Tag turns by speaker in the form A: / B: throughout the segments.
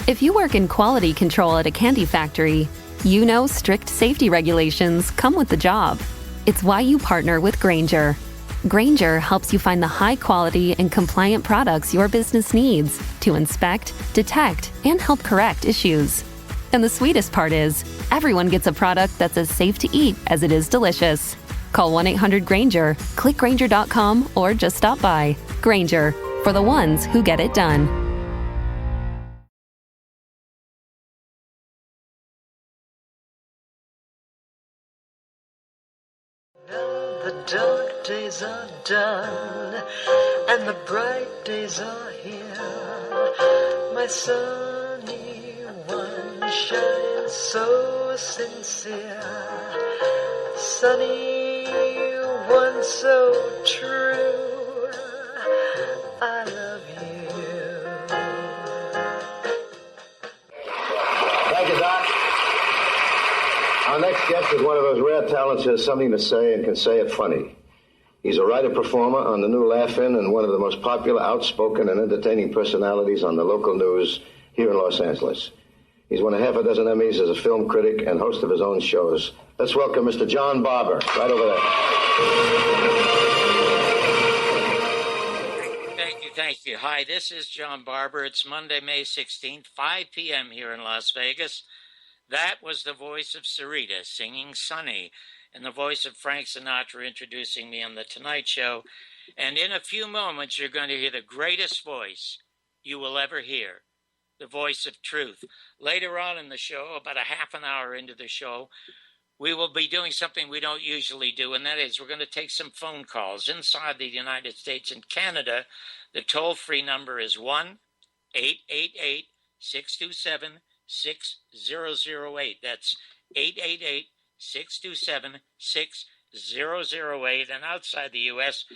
A: If you work in quality control at a candy factory, you know strict safety regulations come with the job. It's why you partner with Grainger. Grainger helps you find the high-quality and compliant products your business needs to inspect, detect, and help correct issues. And the sweetest part is, everyone gets a product that's as safe to eat as it is delicious. Call 1-800-GRAINGER, click Grainger.com, or just stop by. Grainger, for the ones who get it done.
B: The dark days are done, and the bright days are here. My sunny one shines so sincere. Sunny one so true. I love you.
C: Thank you, Doc. Our next guest is one of those rare talents who has something to say and can say it funny. He's a writer-performer on the new Laugh-In and one of the most popular, outspoken, and entertaining personalities on the local news here in Los Angeles. He's won a half a dozen Emmys as a film critic and host of his own shows. Let's welcome Mr. John Barbour, right over there.
D: Thank you. Hi, this is John Barbour. It's Monday, May 16th, 5 p.m. here in Las Vegas. That was the voice of Sarita singing Sunny, and the voice of Frank Sinatra introducing me on The Tonight Show. And in a few moments, you're going to hear the greatest voice you will ever hear, the voice of truth. Later on in the show, about a half an hour into the show, we will be doing something we don't usually do, and that is we're going to take some phone calls inside the United States and Canada. The toll-free number is 1-888-627-6008. That's 888-627-6008. And outside the U.S.,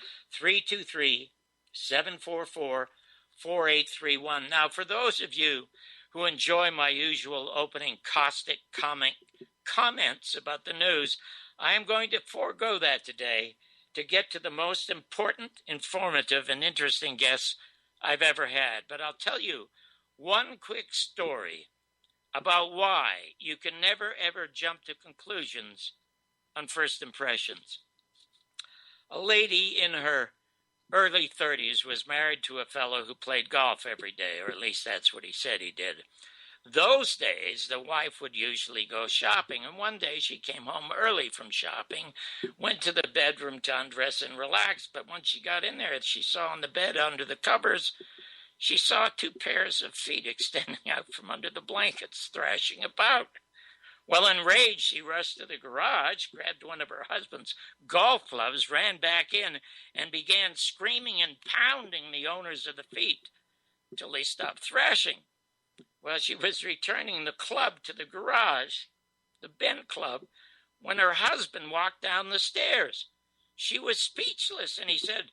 D: 323-744-4831. Now, for those of you who enjoy my usual opening caustic comments about the news, I am going to forego that today to get to the most important, informative, and interesting guests I've ever had. But I'll tell you one quick story about why you can never, ever jump to conclusions on first impressions. A lady in her early 30s was married to a fellow who played golf every day, or at least that's what he said he did. Those days, the wife would usually go shopping, and one day she came home early from shopping, went to the bedroom to undress and relax, but when she got in there, she saw on the bed under the covers, she saw two pairs of feet extending out from under the blankets, thrashing about. Well, enraged, she rushed to the garage, grabbed one of her husband's golf gloves, ran back in, and began screaming and pounding the owners of the feet until they stopped thrashing. Well, she was returning the club to the garage, the bent club, when her husband walked down the stairs. She was speechless, and he said,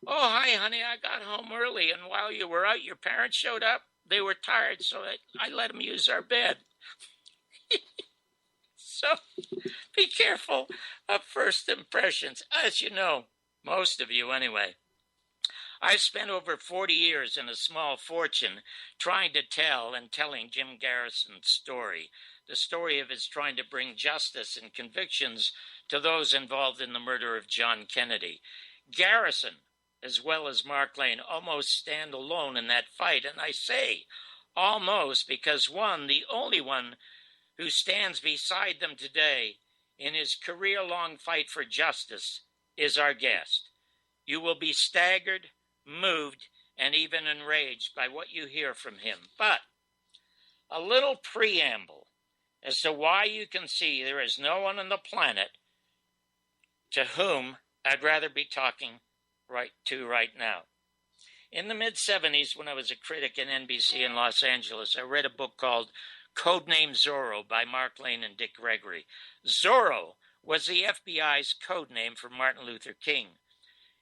D: "Oh, hi, honey, I got home early, and while you were out, your parents showed up. They were tired, so I let them use our bed." So be careful of first impressions, as you know, most of you anyway. I've spent over 40 years and a small fortune trying to tell and telling Jim Garrison's story, the story of his trying to bring justice and convictions to those involved in the murder of John Kennedy. Garrison, as well as Mark Lane, almost stand alone in that fight, and I say almost because one, the only one who stands beside them today in his career-long fight for justice, is our guest. You will be staggered, moved, and even enraged by what you hear from him. But a little preamble as to why you can see there is no one on the planet to whom I'd rather be talking right now. In the mid-'70s, when I was a critic in NBC in Los Angeles, I read a book called Codename Zorro by Mark Lane and Dick Gregory. Zorro was the FBI's code name for Martin Luther King.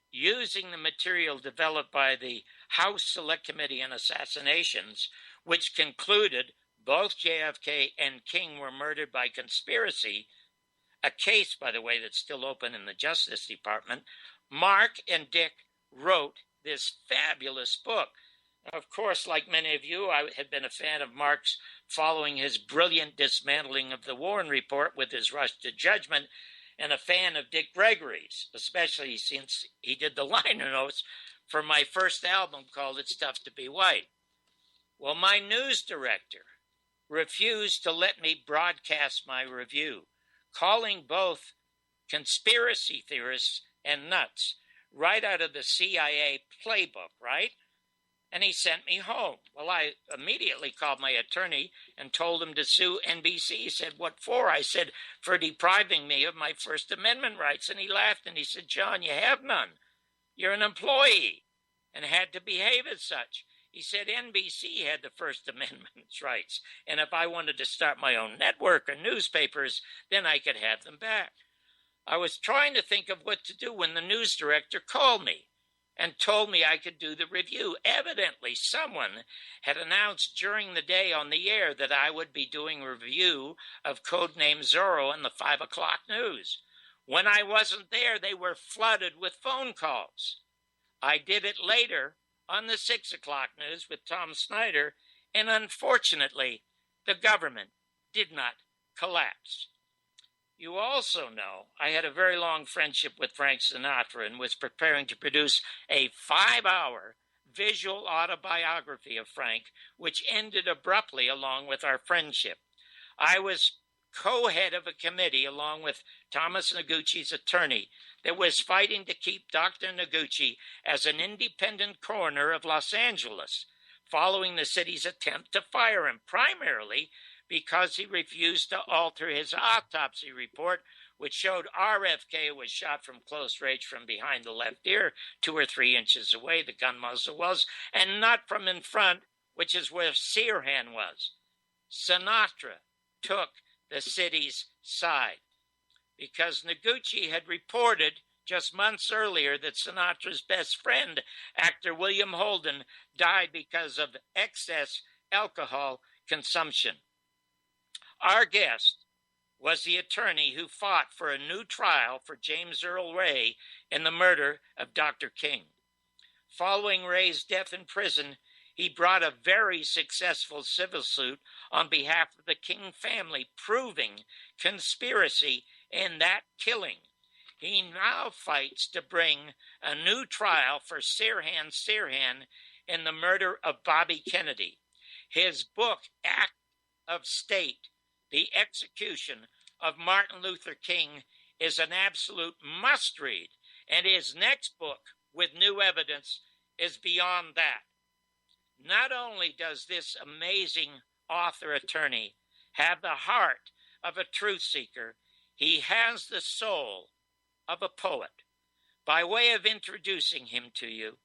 D: Using the material developed by the House Select Committee on Assassinations, which concluded both JFK and King were murdered by conspiracy, a case, by the way, that's still open in the Justice Department, Mark and Dick wrote this fabulous book Of course, like many of you, I had been a fan of Marx following his brilliant dismantling of the Warren Report with his rush to judgment, and a fan of Dick Gregory's, especially since he did the liner notes for my first album called It's Tough to Be White. Well, my news director refused to let me broadcast my review, calling both conspiracy theorists and nuts right out of the CIA playbook, right? And he sent me home. Well, I immediately called my attorney and told him to sue NBC. He said, "What for?" I said, "For depriving me of my First Amendment rights." And he laughed and he said, "John, you have none. You're an employee and had to behave as such." He said NBC had the First Amendment rights, and if I wanted to start my own network or newspapers, then I could have them back. I was trying to think of what to do when the news director called me and told me I could do the review. Evidently, someone had announced during the day on the air that I would be doing a review of Codename Zorro in the 5 o'clock news. When I wasn't there, they were flooded with phone calls. I did it later on the 6 o'clock news with Tom Snyder, and unfortunately, the government did not collapse. You also know I had a very long friendship with Frank Sinatra and was preparing to produce a 5-hour visual autobiography of Frank, which ended abruptly along with our friendship. I was co-head of a committee along with Thomas Noguchi's attorney that was fighting to keep Dr. Noguchi as an independent coroner of Los Angeles, following the city's attempt to fire him, primarily because he refused to alter his autopsy report, which showed RFK was shot from close range from behind the left ear, 2 or 3 inches away, the gun muzzle was, and not from in front, which is where Sirhan was. Sinatra took the city's side because Noguchi had reported just months earlier that Sinatra's best friend, actor William Holden, died because of excess alcohol consumption. Our guest was the attorney who fought for a new trial for James Earl Ray in the murder of Dr. King. Following Ray's death in prison, he brought a very successful civil suit on behalf of the King family, proving conspiracy in that killing. He now fights to bring a new trial for Sirhan in the murder of Bobby Kennedy. His book, Act of State, The Execution of Martin Luther King, is an absolute must-read, and his next book, with new evidence, is beyond that. Not only does this amazing author-attorney have the heart of a truth seeker, he has the soul of a poet. By way of introducing him to you,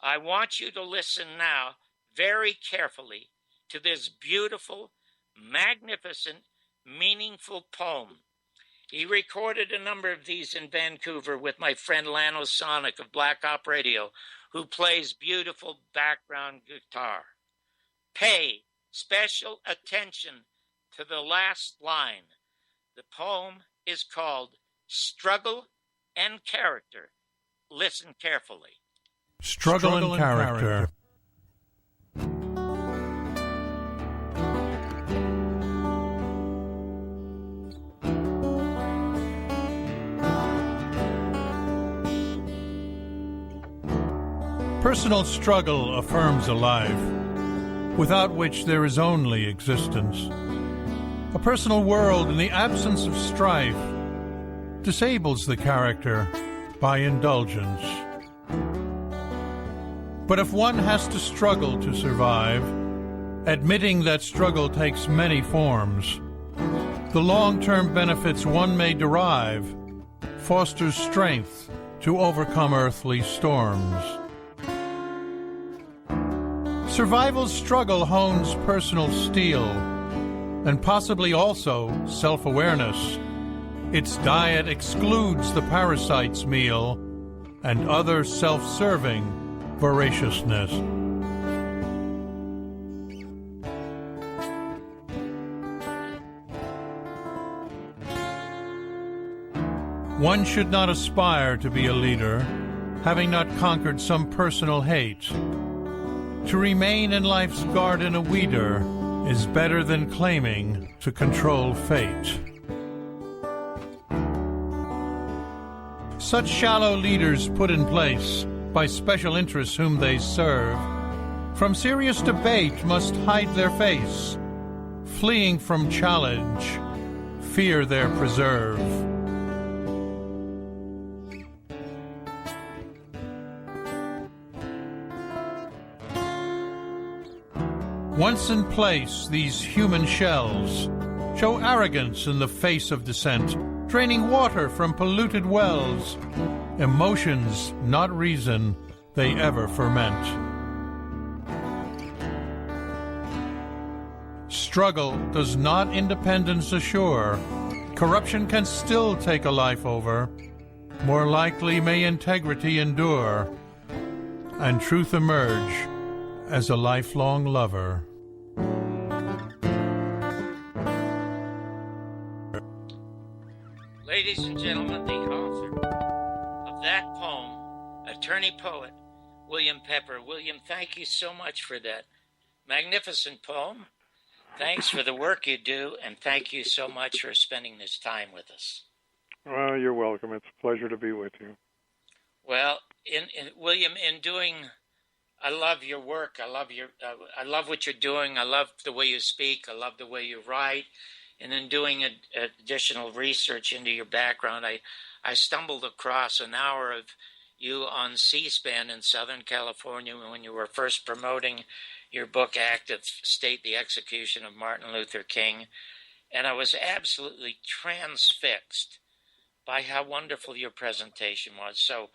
D: I want you to listen now very carefully to this beautiful, magnificent, meaningful poem. He recorded a number of these in Vancouver with my friend Lano Sonic of Black Op Radio, who plays beautiful background guitar. Pay special attention to the last line. The poem is called Struggle and Character. Listen carefully.
E: Struggle and Character. Personal struggle affirms a life, without which there is only existence. A personal world in the absence of strife disables the character by indulgence. But if one has to struggle to survive, admitting that struggle takes many forms, the long-term benefits one may derive fosters strength to overcome earthly storms. Survival's struggle hones personal steel and possibly also self-awareness. Its diet excludes the parasite's meal and other self-serving voraciousness. One should not aspire to be a leader, having not conquered some personal hate. To remain in life's garden a weeder is better than claiming to control fate. Such shallow leaders put in place by special interests whom they serve, from serious debate must hide their face, fleeing from challenge, fear their preserve. Once in place, these human shells show arrogance in the face of dissent, draining water from polluted wells. Emotions, not reason, they ever ferment. Struggle does not independence assure. Corruption can still take a life over. More likely may integrity endure, and truth emerge as a lifelong lover.
D: Ladies and gentlemen, the author of that poem, attorney poet, William Pepper. William, thank you so much for that magnificent poem. Thanks for the work you do, and thank you so much for spending this time with us.
F: Well, you're welcome. It's a pleasure to be with you.
D: Well, William, I love your work. I love what you're doing. I love the way you speak. I love the way you write. And in doing additional research into your background, I stumbled across an hour of you on C-SPAN in Southern California when you were first promoting your book, Act of State, The Execution of Martin Luther King. And I was absolutely transfixed by how wonderful your presentation was. So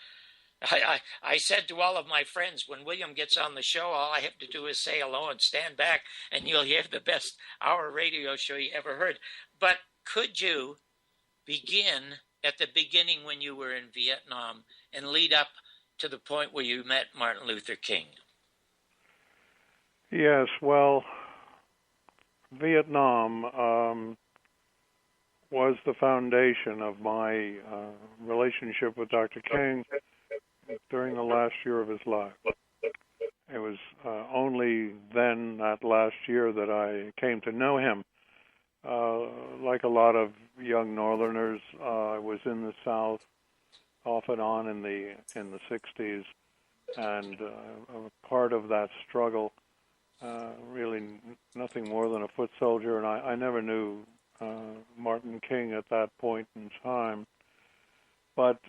D: I said to all of my friends, when William gets on the show, all I have to do is say hello and stand back, and you'll hear the best hour radio show you ever heard. But could you begin at the beginning when you were in Vietnam and lead up to the point where you met Martin Luther King?
F: Yes, well, Vietnam was the foundation of my relationship with Dr. King during the last year of his life. It was only then, that last year, that I came to know him. Like a lot of young Northerners, I was in the South off and on in the 60s, and a part of that struggle, really nothing more than a foot soldier, and I never knew Martin King at that point in time. But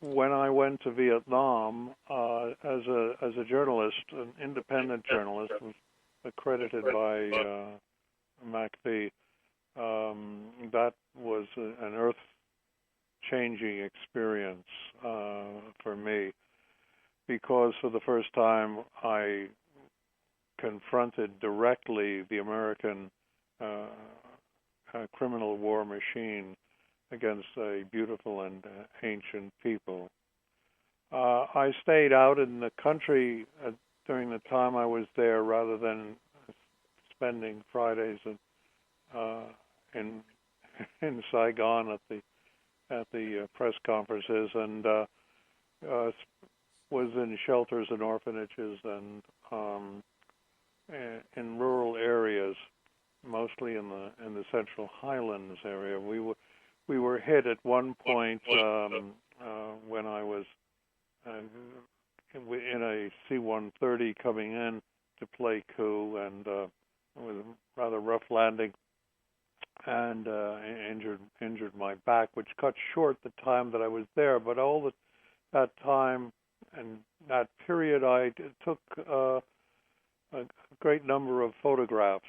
F: when I went to Vietnam as a journalist, an independent journalist, was accredited by MACV, that was an earth-changing experience for me, because for the first time I confronted directly the American criminal war machine against a beautiful and ancient people. I stayed out in the country during the time I was there, rather than spending Fridays in Saigon at the press conferences, and was in shelters and orphanages and in rural areas, mostly in the Central Highlands area. We were hit at one point when I was in a C-130 coming in to play coup, and it was a rather rough landing, and injured my back, which cut short the time that I was there. But all that time and that period, I took a great number of photographs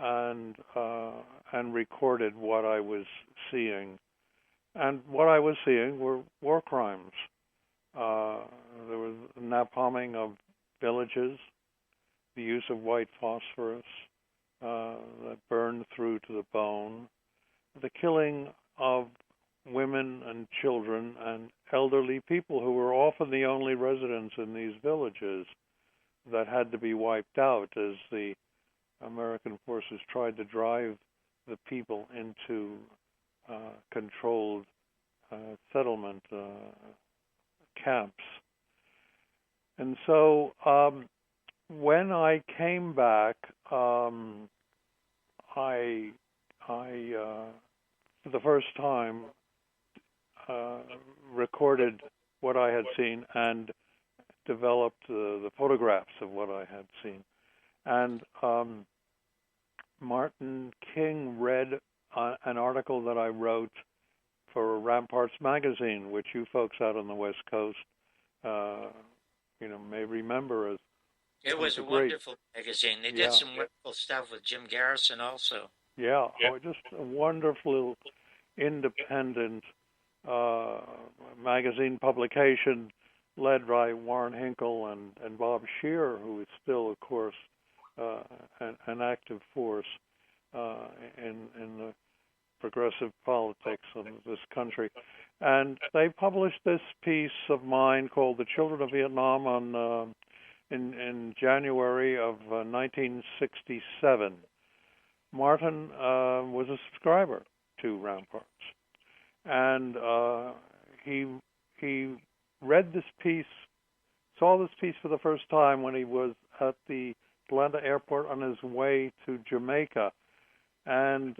F: and recorded what I was seeing. And what I was seeing were war crimes. There was napalming of villages, the use of white phosphorus that burned through to the bone, the killing of women and children and elderly people who were often the only residents in these villages, that had to be wiped out as the American forces tried to drive the people into controlled settlement camps. And so when I came back, I for the first time recorded what I had seen and developed the photographs of what I had seen. And Martin King read an article that I wrote for Ramparts magazine, which you folks out on the West Coast, may remember as
D: It was a wonderful magazine. They did some wonderful stuff with Jim Garrison also.
F: Yeah, just a wonderful independent magazine publication led by Warren Hinkle and Bob Scheer, who is still, of course, an active force in the progressive politics of this country. And they published this piece of mine called "The Children of Vietnam" in January of 1967. Martin was a subscriber to Ramparts, and he read this piece, saw this piece for the first time when he was at the Atlanta airport on his way to Jamaica, and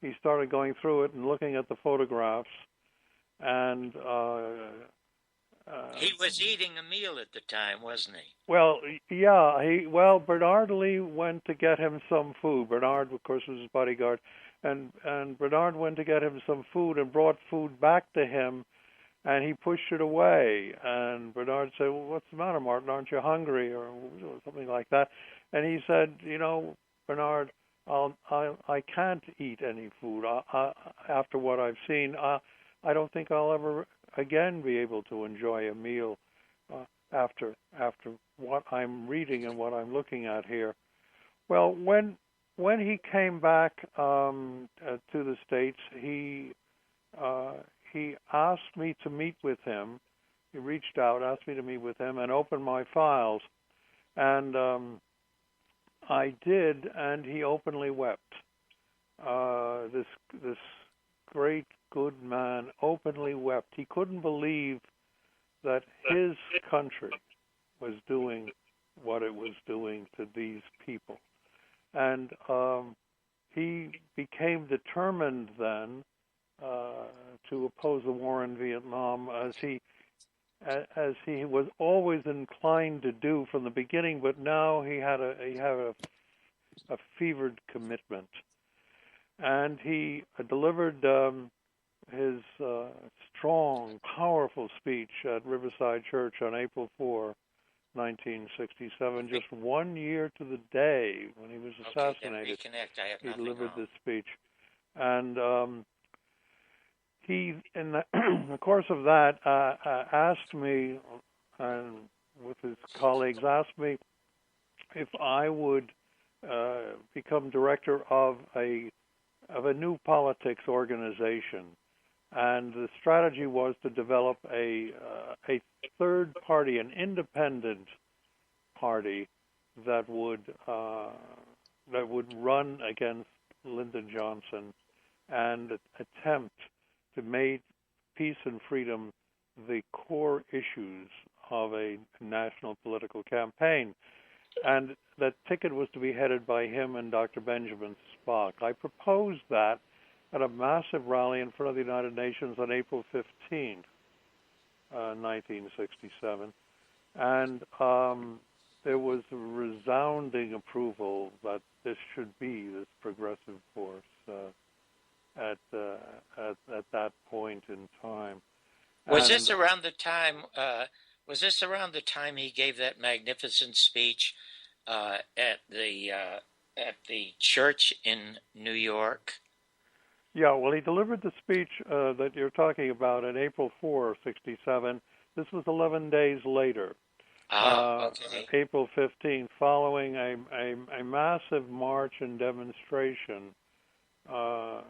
F: he started going through it and looking at the photographs, and
D: he was eating a meal at the time, wasn't he?
F: Well, yeah. Bernard Lee went to get him some food. Bernard, of course, was his bodyguard, and Bernard went to get him some food and brought food back to him, and he pushed it away. And Bernard said, "Well, what's the matter, Martin? Aren't you hungry?" or something like that. And he said, "Bernard, I can't eat any food after what I've seen. I don't think I'll ever again be able to enjoy a meal after what I'm reading and what I'm looking at here." Well, when he came back to the States, he asked me to meet with him. He reached out, asked me to meet with him, and open my files, and I did, and he openly wept. This great good man openly wept. He couldn't believe that his country was doing what it was doing to these people. And he became determined then to oppose the war in Vietnam, as he was always inclined to do from the beginning, but now he had a fevered commitment. And he delivered his strong, powerful speech at Riverside Church on April 4, 1967, just 1 year to the day when he was assassinated. He delivered this speech. And he, in the course of that, asked me, and with his colleagues, asked me if I would become director of a new politics organization. And the strategy was to develop a third party, an independent party that would run against Lyndon Johnson and attempt to make peace and freedom the core issues of a national political campaign. And that ticket was to be headed by him and Dr. Benjamin Spock. I proposed that at a massive rally in front of the United Nations on April 15, 1967. And there was a resounding approval that this should be this progressive force at that point in time.
D: Was this around the time? Was this around the time he gave that magnificent speech at the church in New York?
F: Yeah, well, he delivered the speech that you're talking about on April 4, 67. This was 11 days later,
D: okay.
F: April 15th, following a massive march and demonstration to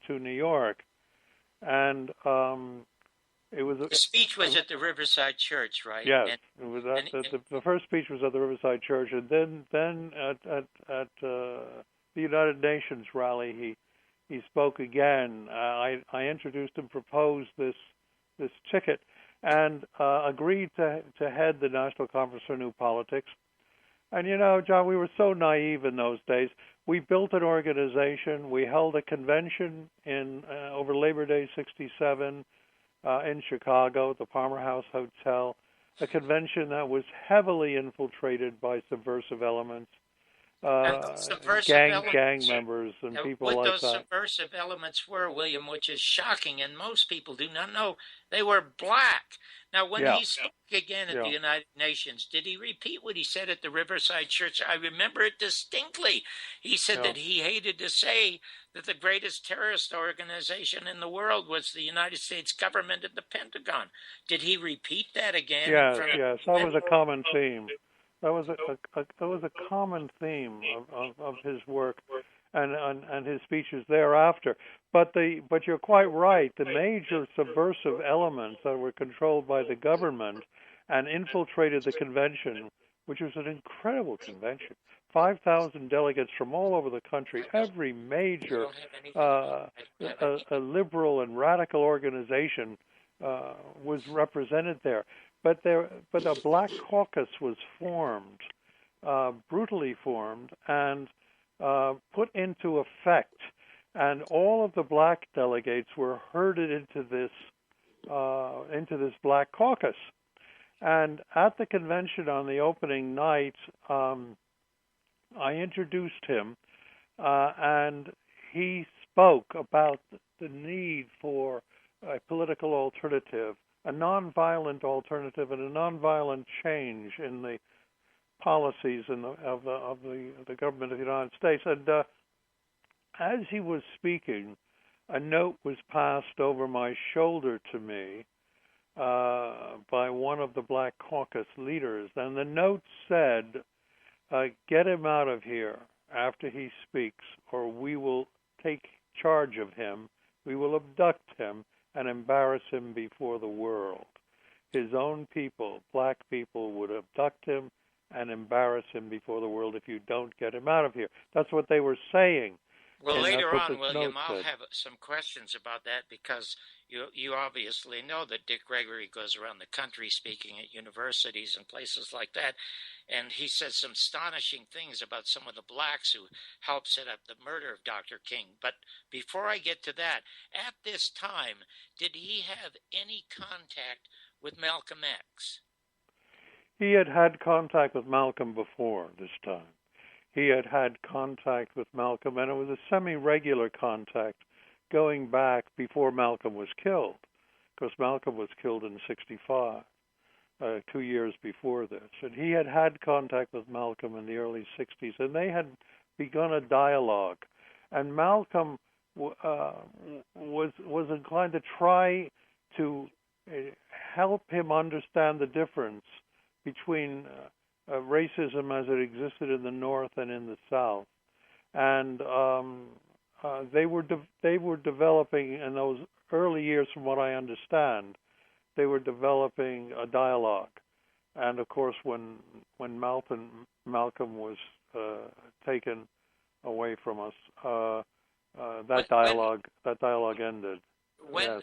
F: New York, and it was
D: the speech was at the Riverside Church, right?
F: Yes, it was the first speech was at the Riverside Church, and then at the United Nations rally, he spoke again. I introduced and proposed this ticket, and agreed to head the National Conference for New Politics. And John, we were so naive in those days. We built an organization. We held a convention in over Labor Day '67 in Chicago at the Palmer House Hotel, a convention that was heavily infiltrated by subversive elements, gang members and people like that.
D: What those subversive elements were, William, which is shocking, and most people do not know, they were black. Now, when he spoke again at the United Nations, did he repeat what he said at the Riverside Church? I remember it distinctly. He said that he hated to say that the greatest terrorist organization in the world was the United States government and the Pentagon. Did he repeat that again?
F: Yes, that was a common theme. That was a common theme of his work and his speeches thereafter. But you're quite right. The major subversive elements that were controlled by the government and infiltrated the convention, which was an incredible convention. 5,000 delegates from all over the country. Every major a liberal and radical organization was represented there. But a Black Caucus was formed, brutally formed, and put into effect. And all of the black delegates were herded into this Black Caucus. And at the convention on the opening night, I introduced him, and he spoke about the need for a political alternative, a nonviolent alternative, and a nonviolent change in the policies of the government of the United States. And as he was speaking, a note was passed over my shoulder to me by one of the Black Caucus leaders, and the note said, "Get him out of here after he speaks, or we will take charge of him. We will abduct him and embarrass him before the world." His own people, black people, would abduct him and embarrass him before the world if you don't get him out of here. That's what they were saying.
D: Well, later on, William, I'll have some questions about that, because you obviously know that Dick Gregory goes around the country speaking at universities and places like that, and he says some astonishing things about some of the blacks who helped set up the murder of Dr. King. But before I get to that, at this time, did he have any contact with Malcolm X?
F: He had contact with Malcolm before this time. He had contact with Malcolm, and it was a semi-regular contact going back before Malcolm was killed, because Malcolm was killed in '65, 2 years before this. And he had contact with Malcolm in the early '60s, and they had begun a dialogue. And Malcolm was inclined to try to help him understand the difference between racism as it existed in the North and in the South, and they were developing in those early years, from what I understand, they were developing a dialogue. And of course, when Malcolm was taken away from us, that dialogue ended.
D: When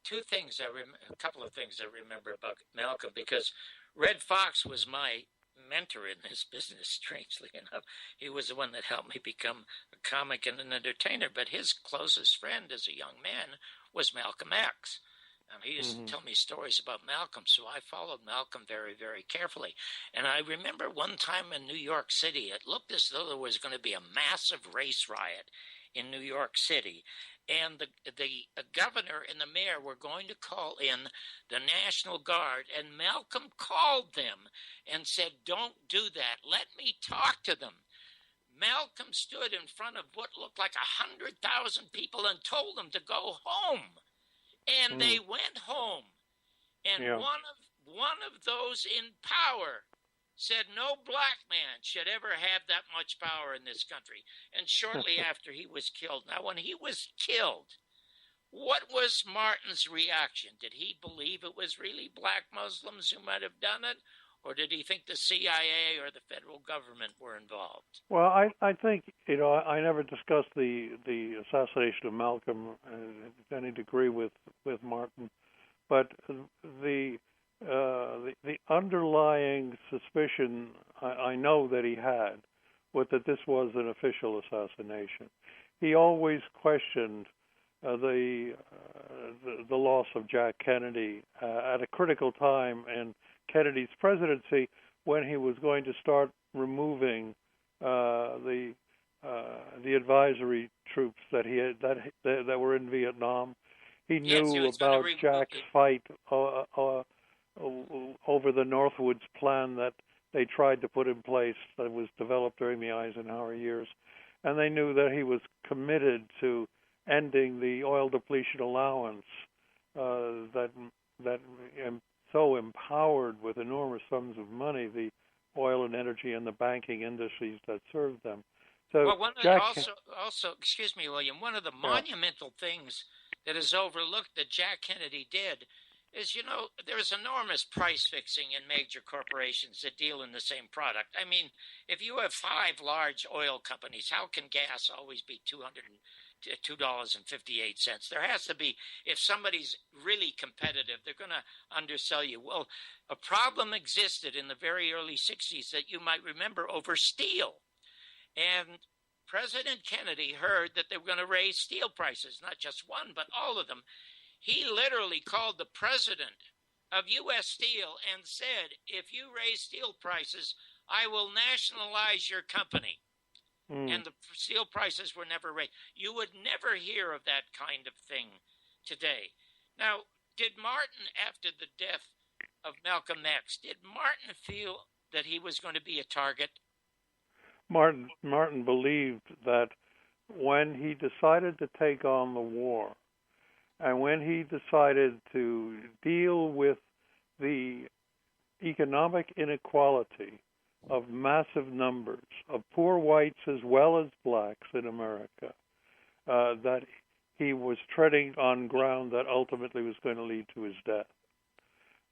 D: two things a couple of things I remember about Malcolm, because Red Fox was my mentor in this business, strangely enough. He was the one that helped me become a comic and an entertainer, but his closest friend as a young man was Malcolm X. He used to tell me stories about Malcolm, so I followed Malcolm very, very carefully. And I remember one time in New York City, it looked as though there was going to be a massive race riot in New York City. And the governor and the mayor were going to call in the National Guard, and Malcolm called them and said, "Don't do that. Let me talk to them." Malcolm stood in front of what looked like 100,000 people and told them to go home. And they went home. And one of those in power said no black man should ever have that much power in this country. And shortly after, he was killed. Now, when he was killed, what was Martin's reaction? Did he believe it was really black Muslims who might have done it? Or did he think the CIA or the federal government were involved?
F: Well, I think, I never discussed the assassination of Malcolm to any degree with Martin. But the underlying suspicion I know that he had was that this was an official assassination. He always questioned the loss of Jack Kennedy at a critical time in Kennedy's presidency, when he was going to start removing the advisory troops that he had that were in Vietnam. He knew about Jack's fight over the Northwoods plan that they tried to put in place, that was developed during the Eisenhower years, and they knew that he was committed to ending the oil depletion allowance that so empowered with enormous sums of money the oil and energy and the banking industries that served them. So
D: well, also, excuse me, William, one of the monumental things that is overlooked that Jack Kennedy did is, there's enormous price fixing in major corporations that deal in the same product. I mean, if you have 5 large oil companies, how can gas always be $2.58? There has to be, if somebody's really competitive, they're going to undersell you. Well, a problem existed in the very early 60s that you might remember over steel. And President Kennedy heard that they were going to raise steel prices, not just one, but all of them. He literally called the president of U.S. Steel and said, if you raise steel prices, I will nationalize your company. And the steel prices were never raised. You would never hear of that kind of thing today. Now, did Martin, after the death of Malcolm X, did Martin feel that he was going to be a target?
F: Martin believed that when he decided to take on the war, and when he decided to deal with the economic inequality of massive numbers of poor whites as well as blacks in America, that he was treading on ground that ultimately was going to lead to his death.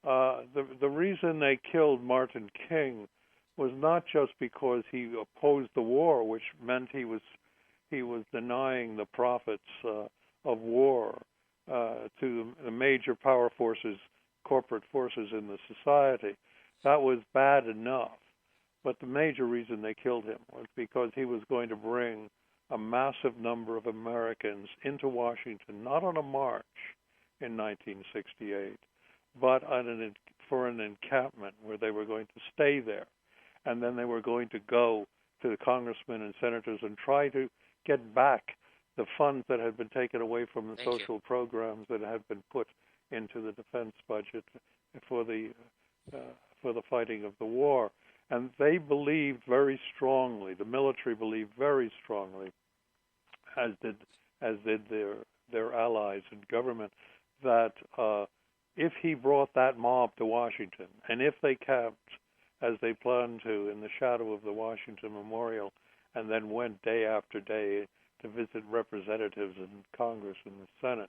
F: The reason they killed Martin King was not just because he opposed the war, which meant he was denying the profits of war to the major power forces, corporate forces in the society. That was bad enough. But the major reason they killed him was because he was going to bring a massive number of Americans into Washington, not on a march in 1968, but for an encampment where they were going to stay there. And then they were going to go to the congressmen and senators and try to get back the funds that had been taken away from the social programs that had been put into the defense budget for the fighting of the war. And they believed very strongly, the military believed very strongly, as did their allies in government, that if he brought that mob to Washington, and if they camped, as they planned to, in the shadow of the Washington Memorial, and then went day after day to visit representatives in Congress and the Senate,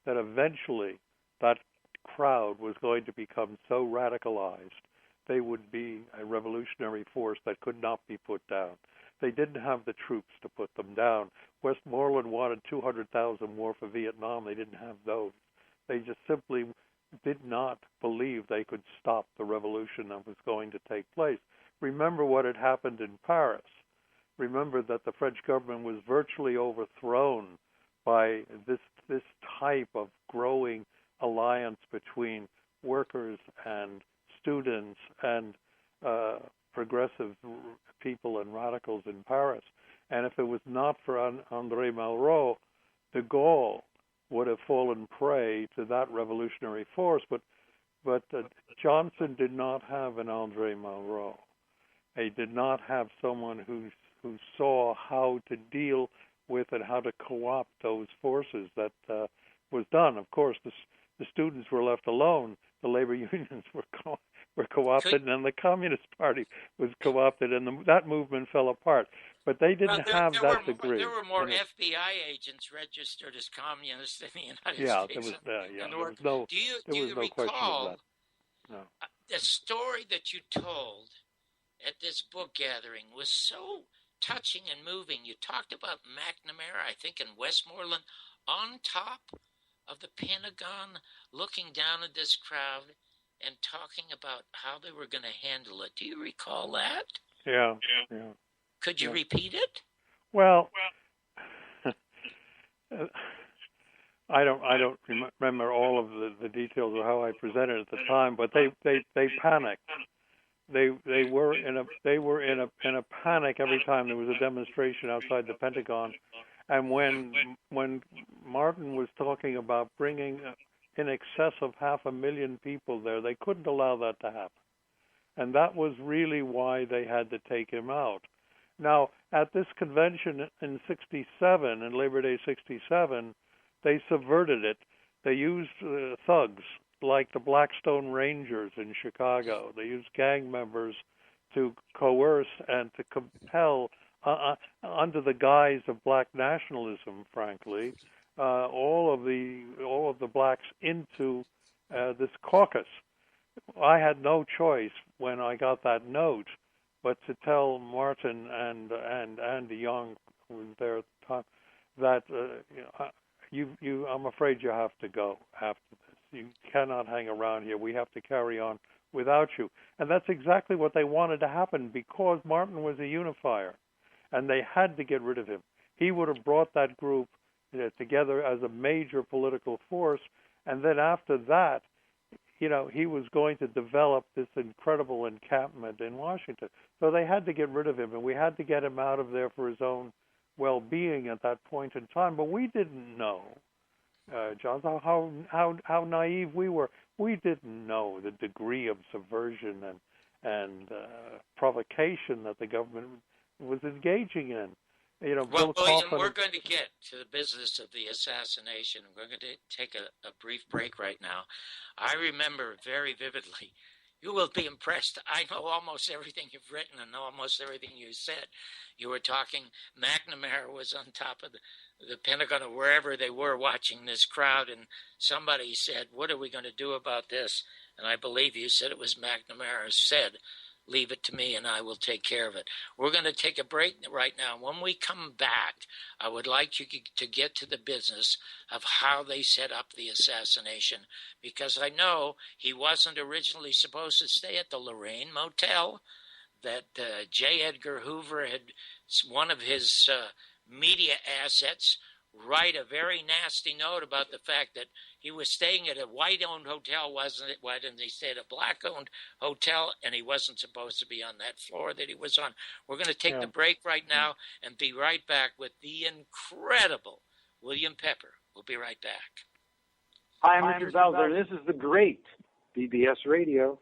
F: that eventually that crowd was going to become so radicalized they would be a revolutionary force that could not be put down. They didn't have the troops to put them down. Westmoreland wanted 200,000 more for Vietnam. They didn't have those. They just simply did not believe they could stop the revolution that was going to take place. Remember what had happened in Paris. Remember that the French government was virtually overthrown by this type of growing alliance between workers and students and progressive people and radicals in Paris. And if it was not for André Malraux, de Gaulle would have fallen prey to that revolutionary force. But Johnson did not have an André Malraux. He did not have someone who saw how to deal with and how to co-opt those forces that was done. Of course, the students were left alone. The labor unions were co-opted, and the Communist Party was co-opted, and that movement fell apart. But they didn't have that degree.
D: There were more FBI agents registered as communists in the United States.
F: There was no question of that. No.
D: The story that you told at this book gathering was so touching and moving. You talked about McNamara, I think, in Westmoreland, on top of the Pentagon looking down at this crowd and talking about how they were going to handle it. Do you recall that?
F: Yeah.
D: Could you repeat it?
F: Well, I don't remember all of the details of how I presented at the time, but they panicked. They were in a panic every time there was a demonstration outside the Pentagon, and when Martin was talking about bringing in excess of 500,000 people there, they couldn't allow that to happen, and that was really why they had to take him out. Now, at this convention in '67, in Labor Day '67, they subverted it. They used thugs like the Blackstone Rangers in Chicago. They used gang members to coerce and to compel, under the guise of black nationalism, frankly, all of the blacks into this caucus. I had no choice when I got that note but to tell Martin and Andy Young, who was there at the time, that I'm afraid you have to go after this. You cannot hang around here. We have to carry on without you. And that's exactly what they wanted to happen, because Martin was a unifier, and they had to get rid of him. He would have brought that group together as a major political force, and then after that, he was going to develop this incredible encampment in Washington. So they had to get rid of him, and we had to get him out of there for his own well-being at that point in time. But we didn't know, John, how naive we were. We didn't know the degree of subversion and provocation that the government was engaging in.
D: Well, William, we're going to get to the business of the assassination. We're going to take a brief break right now. I remember very vividly. You will be impressed. I know almost everything you've written and almost everything you said. You were talking, McNamara was on top of the Pentagon or wherever they were watching this crowd, and somebody said, what are we going to do about this? And I believe you said it was McNamara said, leave it to me and I will take care of it. We're going to take a break right now. When we come back, I would like you to get to the business of how they set up the assassination, because I know he wasn't originally supposed to stay at the Lorraine Motel, that J. Edgar Hoover had one of his media assets write a very nasty note about the fact that he was staying at a white-owned hotel, wasn't it? Why didn't he stay at a black-owned hotel? And he wasn't supposed to be on that floor that he was on. We're going to take the break right now and be right back with the incredible William Pepper. We'll be right back.
G: Hi, I'm Richard Belzer. This is the great BBS Radio.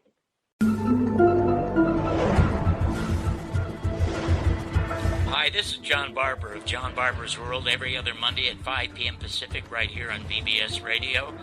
D: Hi, this is John Barbour of John Barbour's World every other Monday at 5 p.m. Pacific right here on BBS Radio.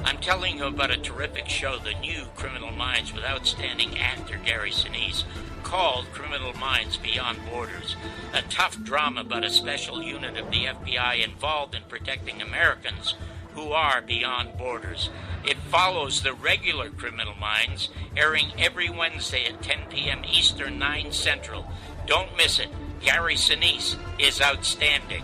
D: I'm telling you about a terrific show, the new Criminal Minds with outstanding actor Gary Sinise, called Criminal Minds Beyond Borders, a tough drama about a special unit of the FBI involved in protecting Americans who are beyond borders. It follows the regular Criminal Minds, airing every Wednesday at 10 p.m. Eastern, 9 Central. Don't miss it. Gary Sinise is outstanding.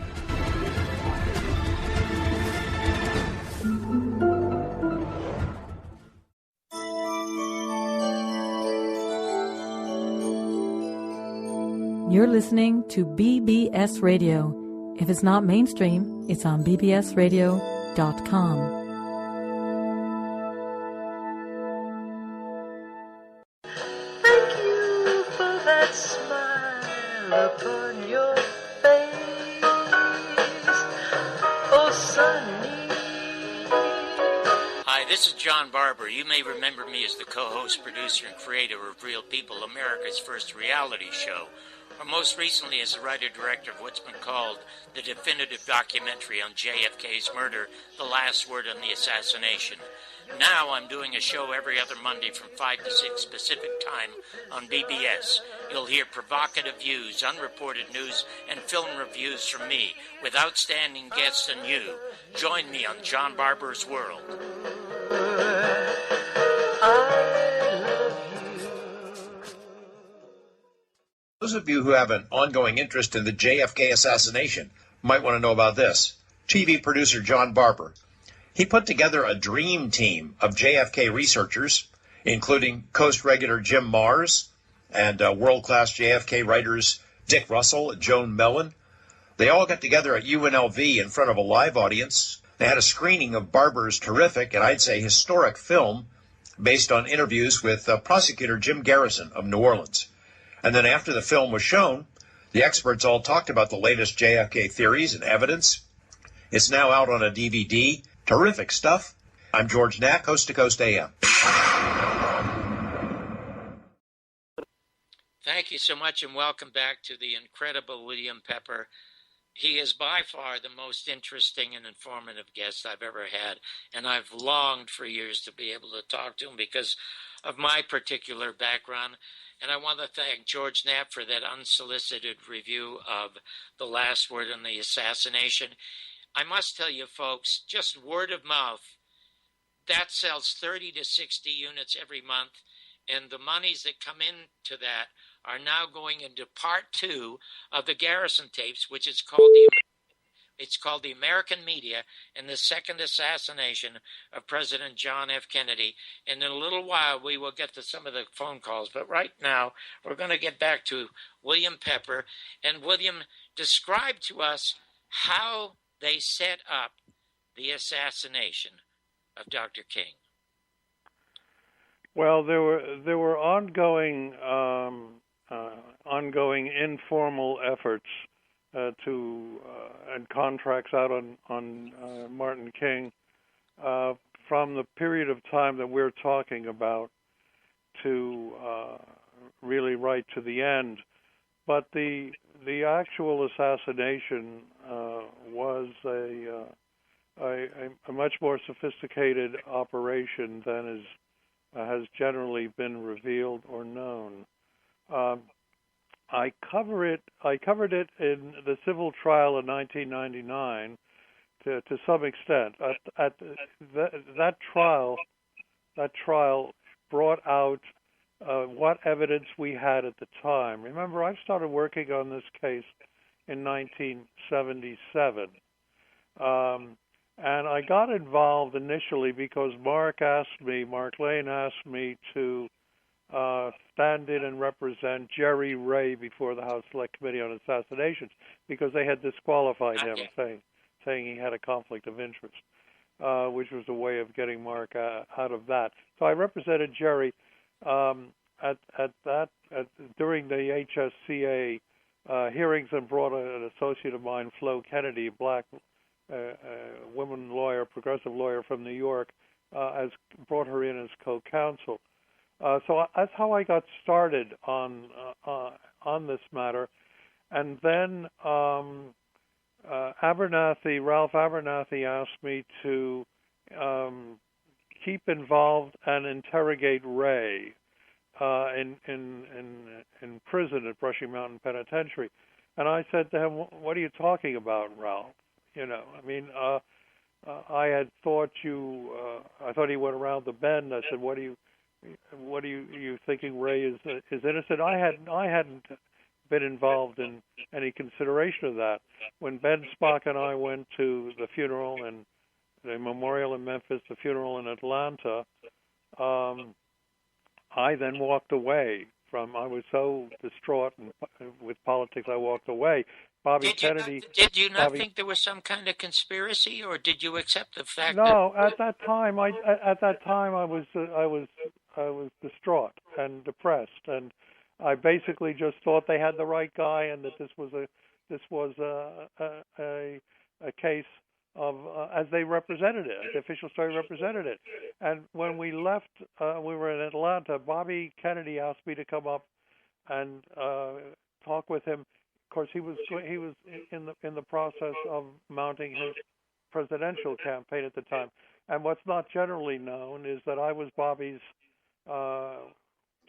H: You're listening to BBS Radio. If it's not mainstream, it's on bbsradio.com.
B: Thank you for that smile upon your face, oh Sunny.
D: Hi, this is John Barbour. You may remember me as the co-host, producer, and creator of Real People, America's first reality show, or most recently as the writer-director of what's been called the definitive documentary on JFK's murder, The Last Word on the Assassination. Now I'm doing a show every other Monday from 5 to 6 Pacific Time on BBS. You'll hear provocative views, unreported news, and film reviews from me with outstanding guests and you. Join me on John Barbour's World.
I: Those of you who have an ongoing interest in the JFK assassination might want to know about this. TV producer John Barbour. He put together a dream team of JFK researchers, including Coast regular Jim Mars and world-class JFK writers Dick Russell and Joan Mellon. They all got together at UNLV in front of a live audience. They had a screening of Barbours' terrific and I'd say historic film based on interviews with prosecutor Jim Garrison of New Orleans. And then after the film was shown, the experts all talked about the latest JFK theories and evidence. It's now out on a DVD. Terrific stuff. I'm George Knack, Coast to Coast AM.
D: Thank you so much, and welcome back to the incredible William Pepper. He is by far the most interesting and informative guest I've ever had, and I've longed for years to be able to talk to him because of my particular background. And I want to thank George Knapp for that unsolicited review of The Last Word on the Assassination. I must tell you, folks, just word of mouth, that sells 30 to 60 units every month, and the monies that come into that are now going into part 2 of the Garrison tapes, which is called the American Media and the Second Assassination of President John F. Kennedy. And in a little while, we will get to some of the phone calls. But right now, we're going to get back to William Pepper. And William, describe to us how they set up the assassination of Dr. King.
F: Well, there were ongoing informal efforts and contracts out on Martin King from the period of time that we're talking about to really right to the end. But the actual assassination was a much more sophisticated operation than has generally been revealed or known. I covered it in the civil trial in 1999 to some extent. That trial brought out what evidence we had at the time. Remember, I started working on this case in 1977. And I got involved initially because Mark Lane asked me to stand in and represent Jerry Ray before the House Select Committee on Assassinations because they had disqualified him, saying he had a conflict of interest, which was a way of getting Mark out of that. So I represented Jerry during the HSCA hearings and brought an associate of mine, Flo Kennedy, black woman lawyer, progressive lawyer from New York, brought her in as co-counsel. So that's how I got started on this matter, and then Ralph Abernathy asked me to keep involved and interrogate Ray in prison at Brushy Mountain Penitentiary, and I said to him, "What are you talking about, Ralph? You know, I mean, I had thought I thought he went around the bend. I said, what are you thinking Ray is innocent? I hadn't been involved in any consideration of that. When Ben Spock and I went to the funeral and the memorial in Memphis, the funeral in Atlanta, I then walked away I was so distraught with politics, I walked away.
D: Did you not think there was some kind of conspiracy, or did you accept the fact that?
F: No, at that time I was distraught and depressed, and I basically just thought they had the right guy, and that this was a case of as they represented it, the official story represented it. And when we left, we were in Atlanta. Bobby Kennedy asked me to come up and talk with him. Of course, he was in the process of mounting his presidential campaign at the time. And what's not generally known is that I was Bobby's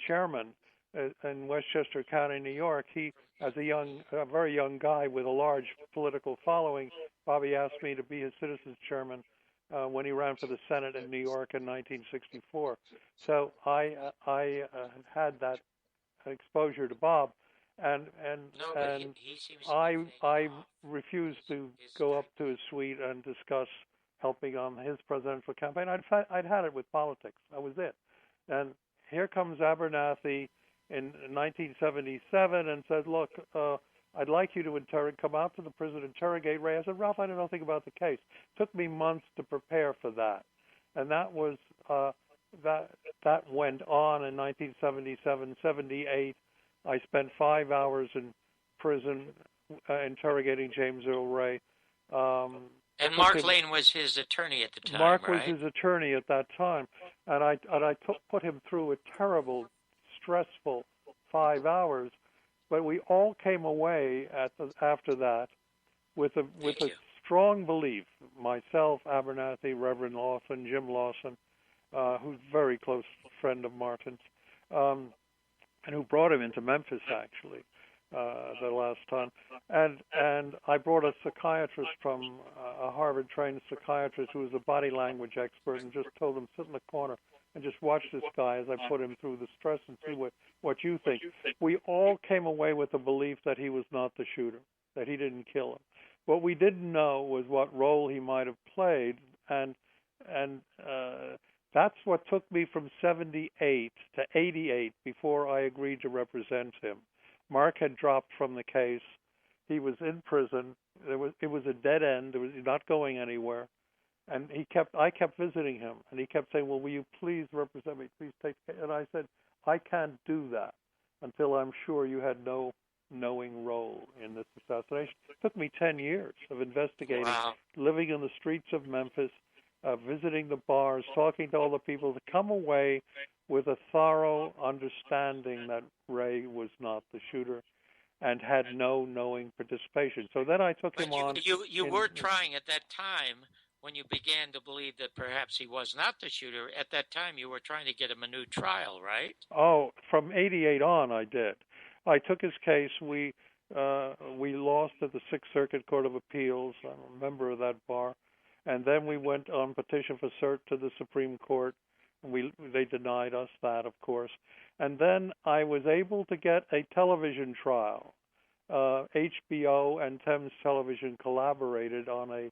F: chairman in Westchester County, New York. He, as a very young guy with a large political following, Bobby asked me to be his citizens chairman when he ran for the Senate in New York in 1964. So I had that exposure to Bob, and I refused to go up to his suite and discuss helping on his presidential campaign. I'd had it with politics. That was it. And here comes Abernathy in 1977 and said, look, I'd like you to come out to the prison, interrogate Ray. I said, Ralph, I don't know nothing about the case. It took me months to prepare for that. And that was that went on in 1977, 78. I spent 5 hours in prison interrogating James Earl Ray.
D: And Mark Lane was his attorney at the time,
F: Mark
D: right?
F: was his attorney at that time. And I put him through a terrible, stressful 5 hours. But we all came away after that with a strong belief, myself, Abernathy, Reverend Lawson, Jim Lawson, who's a very close friend of Martin's, and who brought him into Memphis, actually, the last time. And I brought a psychiatrist from a Harvard-trained psychiatrist who was a body language expert, and just told him, sit in the corner and just watch this guy as I put him through the stress and see what you think. We all came away with the belief that he was not the shooter, that he didn't kill him. What we didn't know was what role he might have played, and that's what took me from 78 to 88 before I agreed to represent him. Mark had dropped from the case. He was in prison. It was a dead end. It was not going anywhere. And I kept visiting him, and he kept saying, well, will you please represent me? Please take care. And I said, I can't do that until I'm sure you had no knowing role in this assassination. It took me 10 years of investigating, living in the streets of Memphis, visiting the bars, talking to all the people, to come away with a thorough understanding that Ray was not the shooter and had no knowing participation. So then I took him on.
D: You were trying at that time, when you began to believe that perhaps he was not the shooter, at that time you were trying to get him a new trial, right?
F: Oh, from 88 on I did. I took his case. We lost at the Sixth Circuit Court of Appeals. I'm a member of that bar. And then we went on petition for cert to the Supreme Court. They denied us that, of course. And then I was able to get a television trial. HBO and Thames Television collaborated on an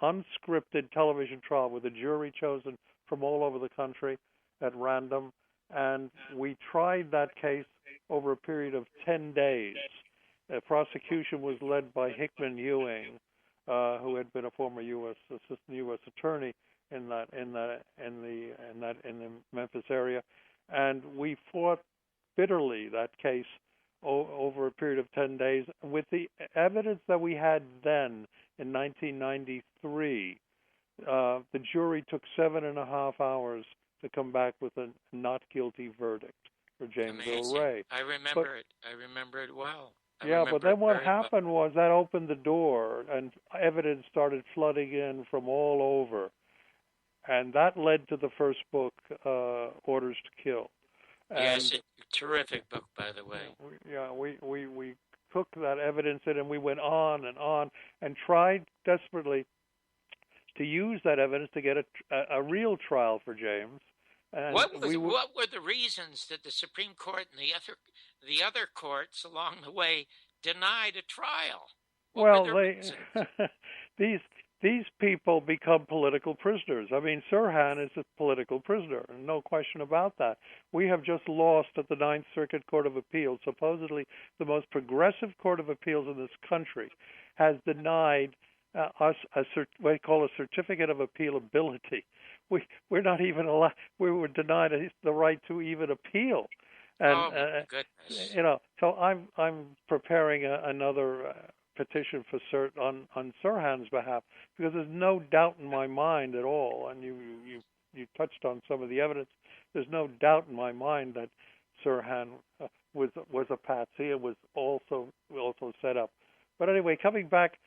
F: unscripted television trial with a jury chosen from all over the country at random, and we tried that case over a period of 10 days. The prosecution was led by Hickman Ewing, who had been a former assistant U.S. attorney in the Memphis area, and we fought bitterly that case over a period of 10 days. With the evidence that we had then in 1993, the jury took 7.5 hours to come back with a not guilty verdict for James Earl Ray.
D: I remember it. I remember it well.
F: But then what happened was that opened the door, and evidence started flooding in from all over. And that led to the first book, Orders to Kill. And
D: yes, a terrific book, by the way.
F: We took that evidence in, and we went on and tried desperately to use that evidence to get a real trial for James. And
D: what were the reasons that the Supreme Court and the other courts along the way denied a trial?
F: These people become political prisoners. I mean, Sirhan is a political prisoner, no question about that. We have just lost at the Ninth Circuit Court of Appeals. Supposedly the most progressive court of appeals in this country has denied us what they call a certificate of appealability. We're not even allowed. We were denied the right to even appeal. And,
D: goodness!
F: So I'm preparing another petition for cert on Sirhan's behalf, because there's no doubt in my mind at all, and you touched on some of the evidence. There's no doubt in my mind that Sirhan was a patsy and was also set up. But anyway, coming back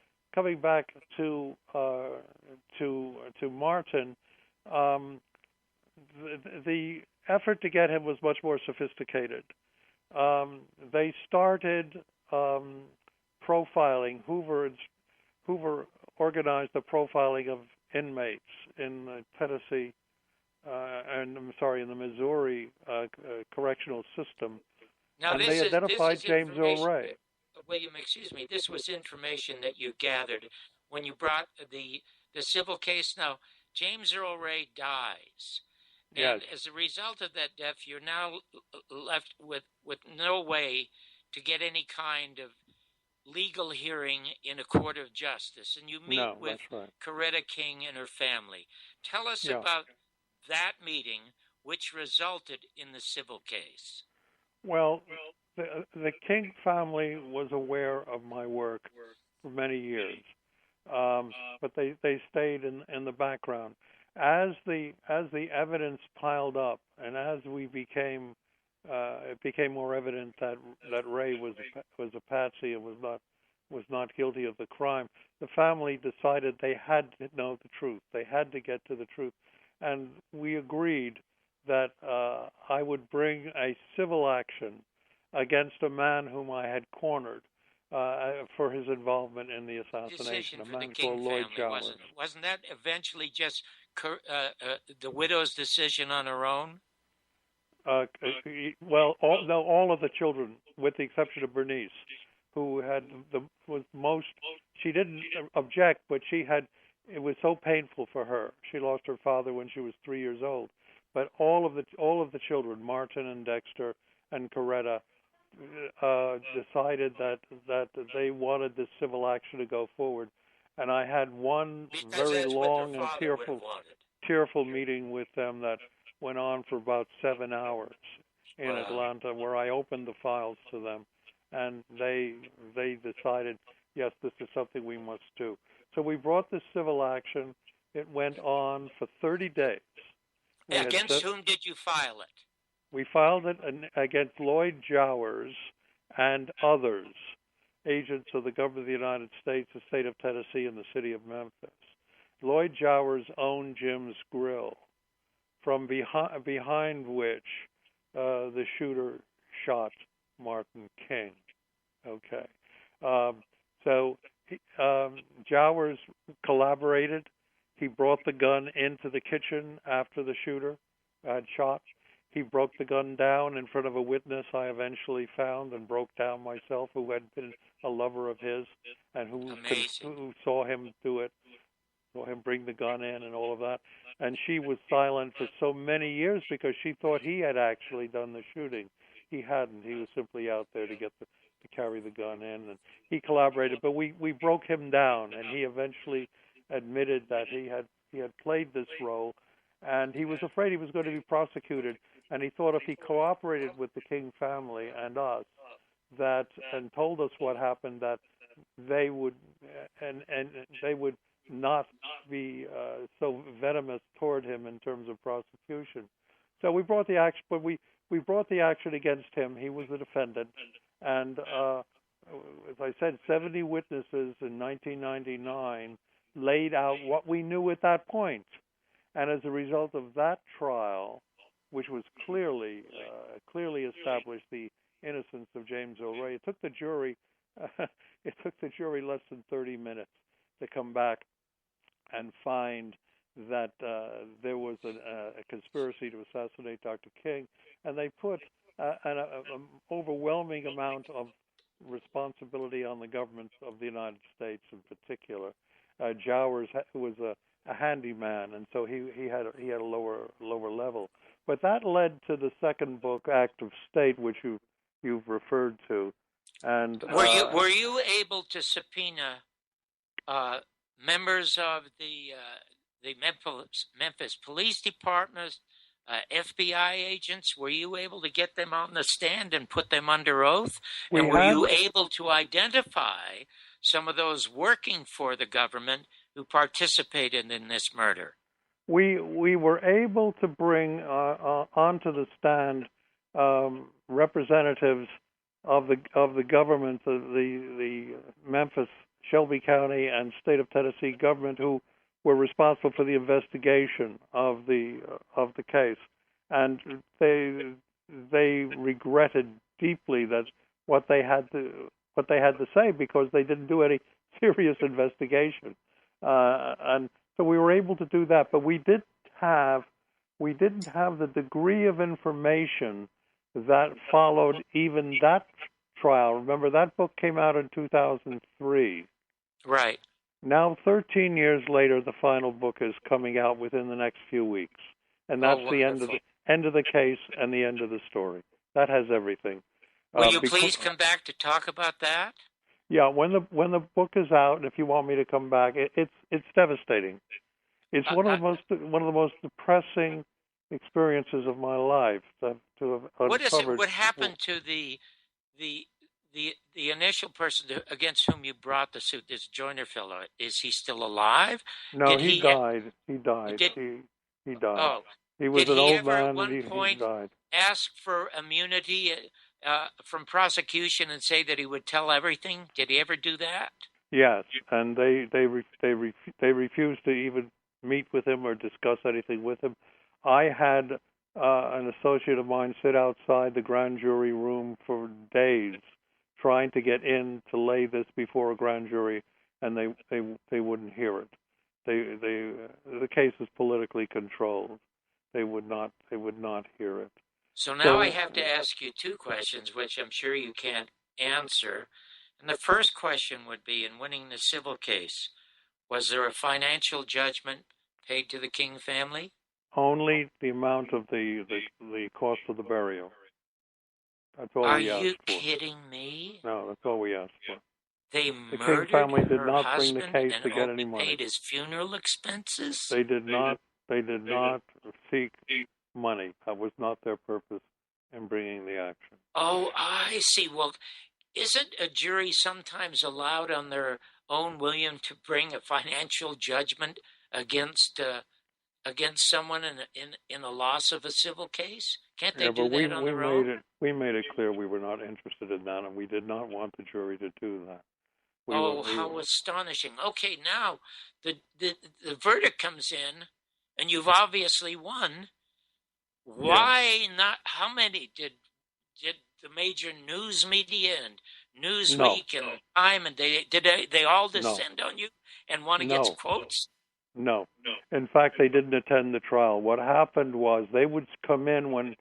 F: to Martin, the effort to get him was much more sophisticated. They started profiling. Hoover organized the profiling of inmates in Tennessee, in the Missouri correctional system.
D: Now,
F: and they identified James Earl Ray.
D: William, excuse me, this was information that you gathered when you brought the civil case. Now, James Earl Ray dies. And
F: Yes.
D: as a result of that death, you're now left with no way to get any kind of legal hearing in a court of justice. And you meet with
F: that's right.
D: Coretta King and her family. Tell us
F: Yeah.
D: about that meeting, which resulted in the civil case.
F: Well, the King family was aware of my work for many years, but they stayed in the background. As the evidence piled up, and as it became more evident that Ray was a patsy and was not guilty of the crime, the family decided they had to know the truth. They had to get to the truth, and we agreed that I would bring a civil action against a man whom I had cornered for his involvement in the assassination, a man called Lloyd Jowers.
D: Wasn't that eventually just the widow's decision on her own?
F: Well, all of the children, with the exception of Bernice, who was most. She didn't object, but it was so painful for her. She lost her father when she was 3 years old. But all of the children, Martin and Dexter and Coretta, decided that they wanted this civil action to go forward. And I had one very long and tearful meeting with them that went on for about 7 hours in Atlanta, where I opened the files to them, and they decided, yes, this is something we must do. So we brought this civil action. It went on for 30 days.
D: Against whom did you file it?
F: We filed it against Lloyd Jowers and others, agents of the government of the United States, the state of Tennessee, and the city of Memphis. Lloyd Jowers owned Jim's Grill, from behind which the shooter shot Martin King. Okay. So Jowers collaborated. He brought the gun into the kitchen after the shooter had shot. He broke the gun down in front of a witness I eventually found and broke down myself, who had been a lover of his and who saw him do it, saw him bring the gun in and all of that. And she was silent for so many years because she thought he had actually done the shooting. He hadn't. He was simply out there to carry the gun in, and he collaborated. But we broke him down, and he eventually admitted that he had played this role, and he was afraid he was going to be prosecuted. And he thought if he cooperated with the King family and us, and told us what happened, that they would and they would not be so venomous toward him in terms of prosecution. So we brought the action, but we brought the action against him. He was the defendant, and as I said, 70 witnesses in 1999 laid out what we knew at that point. And as a result of that trial, which was clearly established the innocence of James Earl Ray, it took the jury less than 30 minutes to come back and find that there was a conspiracy to assassinate Dr. King, and they put an overwhelming amount of responsibility on the government of the United States in particular. Jowers was a handyman, and so he had a lower level. But that led to the second book, Act of State, which you've referred to. And
D: were you able to subpoena members of the Memphis Police Department, FBI agents? Were you able to get them on the stand and put them under oath? And were you able to identify some of those working for the government who participated in this murder?
F: We were able to bring onto the stand representatives of the government, the Memphis, Shelby County, and state of Tennessee government, who were responsible for the investigation of the case, and they regretted deeply that what they had to say, because they didn't do any serious investigation, and so we were able to do that. But we didn't have the degree of information that followed even that trial. Remember, that book came out in 2003.
D: Right.
F: Now, 13 years later, the final book is coming out within the next few weeks, and that's the end of the case and the end of the story. That has everything.
D: Will you please come back to talk about that?
F: Yeah, when the book is out, and if you want me to come back, it's devastating. It's one of the most depressing experiences of my life to have uncovered.
D: What happened to the initial person against whom you brought the suit, this Joyner fellow? Is he still alive?
F: No, he died. He died. He died.
D: Oh,
F: he was an old man, and he died.
D: Ask for immunity from prosecution and say that he would tell everything? Did he ever do that?
F: Yes, and they refused to even meet with him or discuss anything with him. I had an associate of mine sit outside the grand jury room for days, trying to get in to lay this before a grand jury, and they wouldn't hear it. The case is politically controlled. They would not hear it.
D: So now I have to ask you two questions, which I'm sure you can't answer. And the first question would be, in winning the civil case, was there a financial judgment paid to the King family?
F: Only the amount of the cost of the burial. That's all we asked for. Are
D: you kidding me?
F: No, that's all we asked for.
D: They
F: murdered
D: the King family
F: did not
D: bring
F: the case to get any
D: money.
F: money.
D: Paid his funeral expenses?
F: They did not seek money. That was not their purpose in bringing the action.
D: Oh, I see. Well, isn't a jury sometimes allowed on their own whim to bring a financial judgment against someone in a loss of a civil case? Can't they do that on their own?
F: We made it clear we were not interested in that, and we did not want the jury to do that.
D: How astonishing. Okay, now the verdict comes in, and you've obviously won. Why not? How many did the major news media and Newsweek and Time, and they all descend on you and want to get quotes?
F: No. In fact, they didn't attend the trial. What happened was they would come in when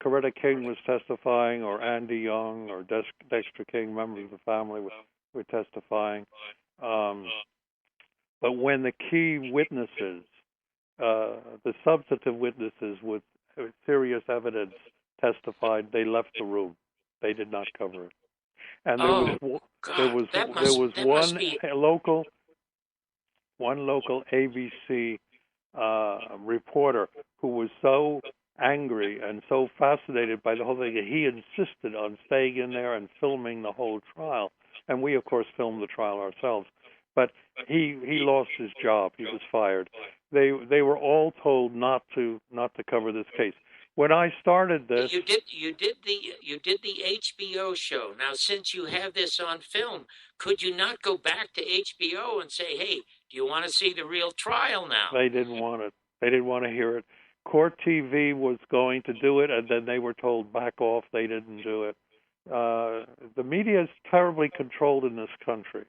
F: Coretta King was testifying, or Andy Young, or Dexter King, members of the family, were testifying. But when the key witnesses, the substantive witnesses with serious evidence testified, they left the room. They did not cover it. And there was one local ABC reporter who was so angry and so fascinated by the whole thing that he insisted on staying in there and filming the whole trial. And we, of course, filmed the trial ourselves. But he lost his job. He was fired. They were all told not to cover this case. When I started this,
D: you did the HBO show. Now, since you have this on film, could you not go back to HBO and say, "Hey, do you want to see the real trial now?"
F: They didn't want it. They didn't want to hear it. Court TV was going to do it, and then they were told back off. They didn't do it. The media is terribly controlled in this country,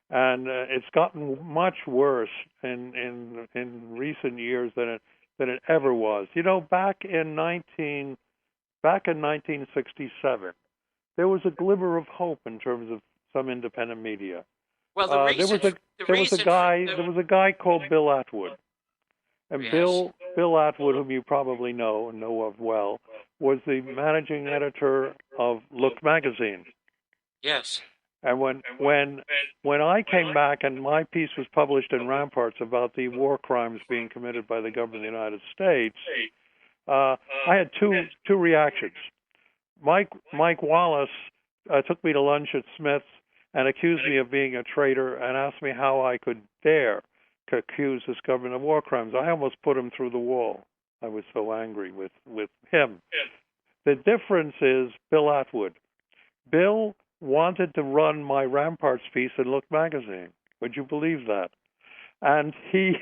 F: and it's gotten much worse in recent years than it ever was. You know, back in 1967, there was a glimmer of hope in terms of some independent media.
D: Well,
F: there was a guy called Bill Atwood, and
D: yes.
F: Bill Atwood, whom you probably know of well, was the managing editor of Look magazine.
D: Yes.
F: And when I came back and my piece was published in Ramparts about the war crimes being committed by the government of the United States, I had two reactions. Mike Wallace took me to lunch at Smith's and accused me of being a traitor and asked me how I could dare to accuse this government of war crimes. I almost put him through the wall. I was so angry with him. The difference is Bill Atwood. Bill wanted to run my Ramparts piece in Look magazine. Would you believe that? And he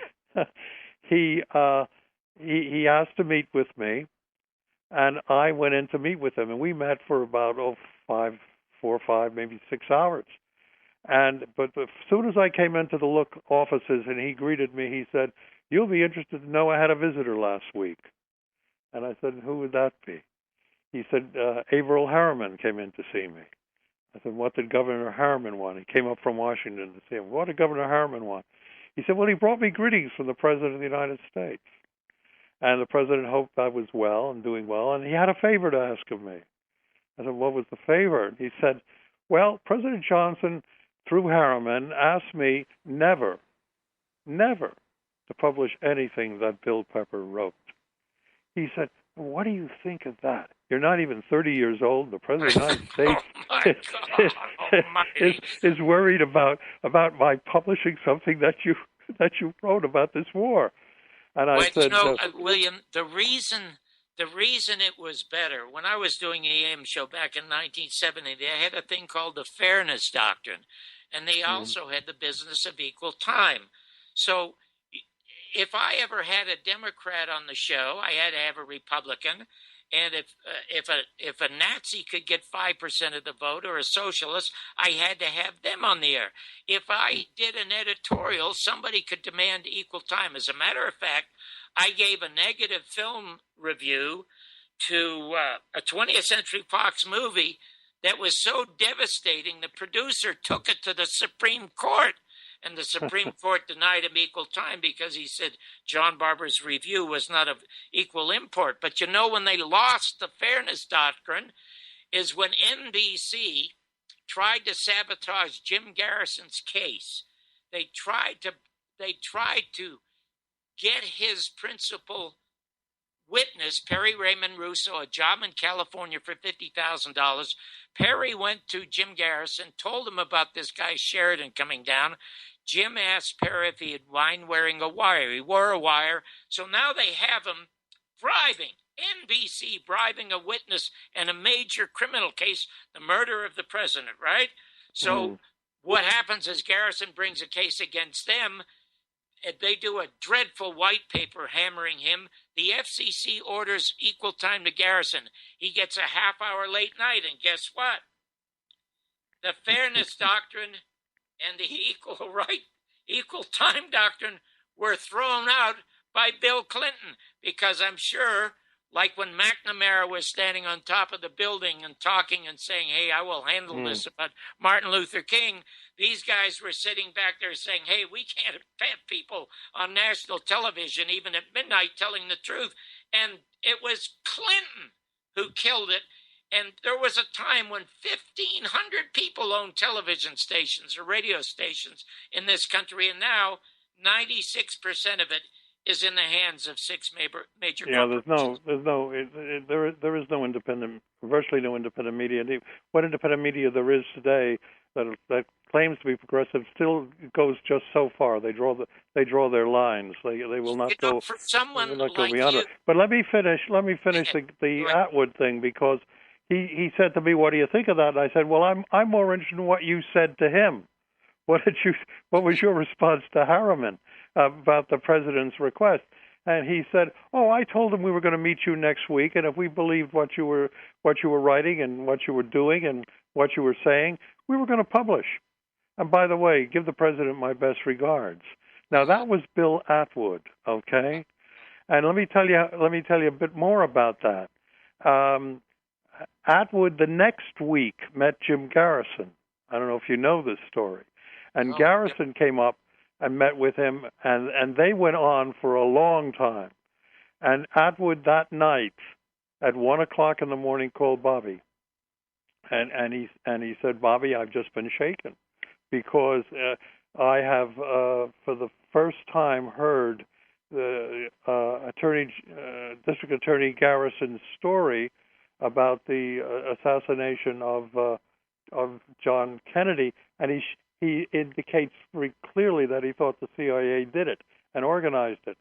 F: asked to meet with me, and I went in to meet with him, and we met for about 4 or 5, maybe 6 hours. But as soon as I came into the Look offices and he greeted me, he said, "You'll be interested to know I had a visitor last week." And I said, "Who would that be?" He said, "Averill Harriman came in to see me." I said, what did Governor Harriman want? He came up from Washington to see him. What did Governor Harriman want? He said, well, he brought me greetings from the President of the United States. And the President hoped I was well and doing well, and he had a favor to ask of me. I said, what was the favor? He said, well, President Johnson, through Harriman, asked me never to publish anything that Bill Pepper wrote. He said, what do you think of that? You're not even 30 years old. The President of the United States is worried about my publishing something that you wrote about this war. And I said,
D: William, the reason it was better, when I was doing the AM show back in 1970, they had a thing called the Fairness Doctrine, and they also had the business of equal time. So if I ever had a Democrat on the show, I had to have a Republican. And if a Nazi could get 5% of the vote or a socialist, I had to have them on the air. If I did an editorial, somebody could demand equal time. As a matter of fact, I gave a negative film review to a 20th Century Fox movie that was so devastating, the producer took it to the Supreme Court. And the Supreme Court denied him equal time because he said John Barbour's review was not of equal import. But you know, when they lost the Fairness Doctrine is when NBC tried to sabotage Jim Garrison's case. They tried to get his principal witness, Perry Raymond Russo, a job in California for $50,000. Perry went to Jim Garrison, told him about this guy Sheridan coming down. Jim asked Perry if he had mind wearing a wire. He wore a wire. So now they have him bribing, NBC bribing a witness in a major criminal case, the murder of the president, right? So what happens is Garrison brings a case against them. They do a dreadful white paper hammering him. The FCC orders equal time to Garrison. He gets a half-hour late night, and guess what? The Fairness Doctrine and the equal time doctrine were thrown out by Bill Clinton, because I'm sure, like when McNamara was standing on top of the building and talking and saying, hey, I will handle this about Martin Luther King, these guys were sitting back there saying, hey, we can't have people on national television even at midnight telling the truth. And it was Clinton who killed it. And there was a time when 1,500 people owned television stations or radio stations in this country, and now 96% of it is in the hands of six major corporations.
F: There is no independent, virtually no independent media. What independent media there is today that claims to be progressive still goes just so far. They draw their lines. They will not go.
D: For someone
F: like
D: you.
F: It. But let me finish the Atwood thing, because he said to me, "What do you think of that?" And I said, "Well, I'm more interested in what you said to him. What was your response to Harriman about the president's request?" And he said, "Oh, I told him we were going to meet you next week, and if we believed what you were writing and what you were doing and what you were saying, we were going to publish. And by the way, give the president my best regards." Now that was Bill Atwood, okay? And let me tell you a bit more about that. Atwood the next week met Jim Garrison. I don't know if you know this story. And Garrison came up and met with him, and they went on for a long time. And Atwood that night at 1 o'clock in the morning called Bobby. And he said, "Bobby, I've just been shaken because I have for the first time heard the District Attorney Garrison's story about the assassination of John Kennedy, and he indicates very clearly that he thought the CIA did it and organized it."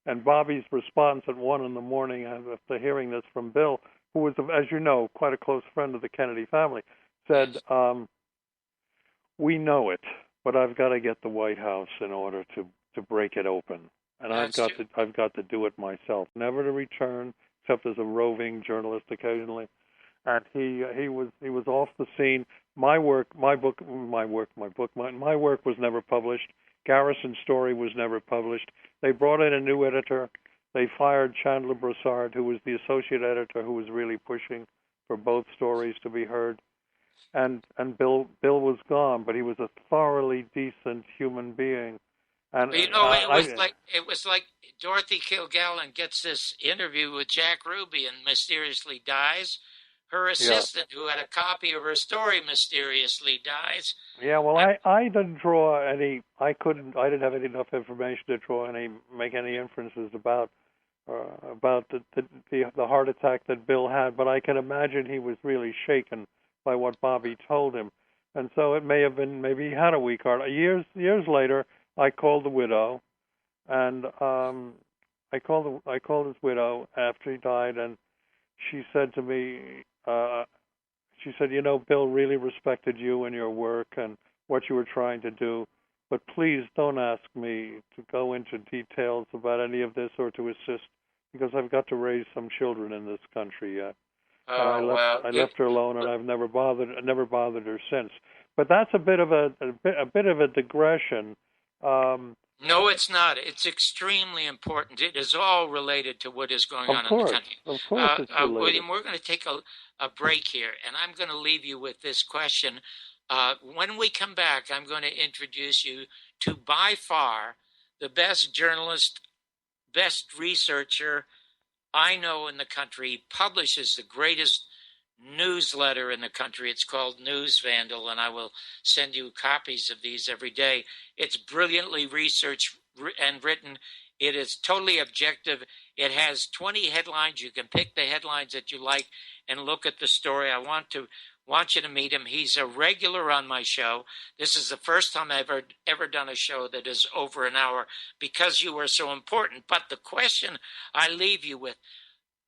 F: And Bobby's response at 1 in the morning after hearing this from Bill, who was, as you know, quite a close friend of the Kennedy family, said, "We know it, but I've got to get the White House in order to break it open, and I've got to do it myself, never to return except as a roving journalist occasionally." And he was off the scene. My work was never published. Garrison's story was never published. They brought in a new editor. They fired Chandler Broussard, who was the associate editor, who was really pushing for both stories to be heard. and Bill was gone, but he was a thoroughly decent human being. And
D: You know, it was like Dorothy Kilgallen gets this interview with Jack Ruby and mysteriously dies. Her assistant, who had a copy of her story, mysteriously dies.
F: Yeah, well, I didn't draw any. I didn't have enough information to make any inferences about the heart attack that Bill had. But I can imagine he was really shaken by what Bobby told him, and so it may have been maybe he had a weak heart. Years later, I called the widow, and I called his widow after he died, and she said to me, you know, Bill really respected you and your work and what you were trying to do, but please don't ask me to go into details about any of this or to assist, because I've got to raise some children in this country yet. I left her alone, and I've never bothered her since. But that's a bit of a digression.
D: No, it's not. It's extremely important. It is all related to what is going on in the country.
F: Of course, it's related.
D: William, we're going to take a break here, and I'm going to leave you with this question. When we come back, I'm going to introduce you to, by far, the best journalist, best researcher I know in the country, publishes the greatest newsletter in the country. It's called News Vandal, and I will send you copies of these every day. It's brilliantly researched and written. It is totally objective. It has 20 headlines. You can pick the headlines that you like and look at the story. I want you to meet him. He's a regular on my show. This is the first time I've ever done a show that is over an hour because you are so important. But the question I leave you with,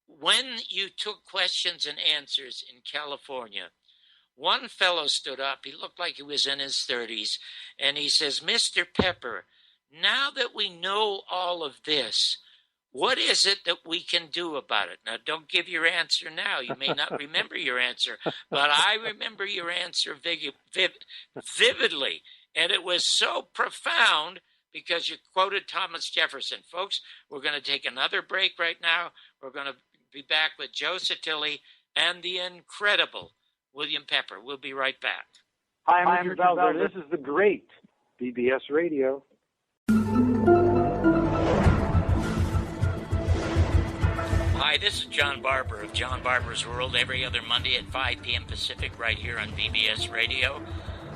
D: when you took questions and answers in California, one fellow stood up. He looked like he was in his 30s, and he says, Mr. Pepper, now that we know all of this, what is it that we can do about it? Now, don't give your answer now. You may not remember your answer, but I remember your answer vividly, and it was so profound because you quoted Thomas Jefferson. Folks, we're going to take another break right now. We're going to be back with Joe Satilli and the incredible William Pepper. We'll be right back.
G: Hi, I'm Mr. Belzer. This is the great BBS Radio.
D: Hi, this is John Barbour of John Barbour's World every other Monday at 5 p.m. Pacific right here on BBS Radio.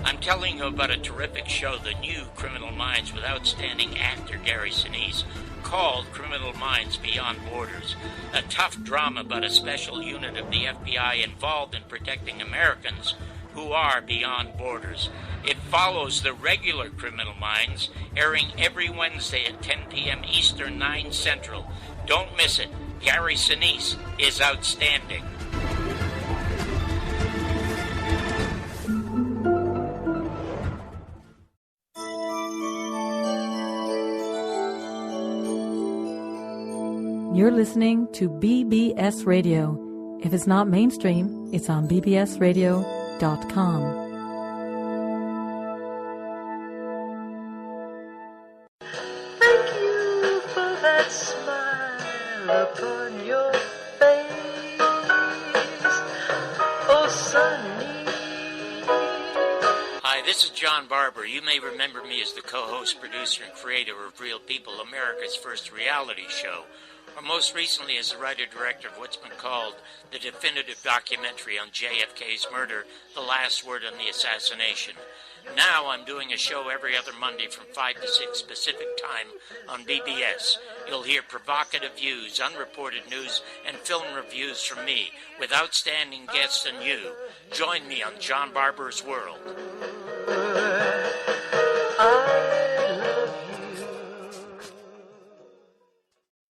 D: I'm telling you about a terrific show, The New Criminal Minds, with outstanding actor Gary Sinise, called Criminal Minds Beyond Borders, a tough drama about a special unit of the FBI involved in protecting Americans who are beyond borders. It follows the regular Criminal Minds, airing every Wednesday at 10 p.m. Eastern, 9 Central. Don't miss it. Gary Sinise is outstanding.
H: You're listening to BBS Radio. If it's not mainstream, it's on bbsradio.com.
B: Thank you for that smile upon your face. Oh, Sunny.
D: Hi, this is John Barbour. You may remember me as the co-host, producer, and creator of Real People, America's first reality show, or most recently as the writer-director of what's been called the definitive documentary on JFK's murder, The Last Word on the Assassination. Now I'm doing a show every other Monday from 5 to 6 Pacific Time on BBS. You'll hear provocative views, unreported news, and film reviews from me with outstanding guests and you. Join me on John Barbour's World.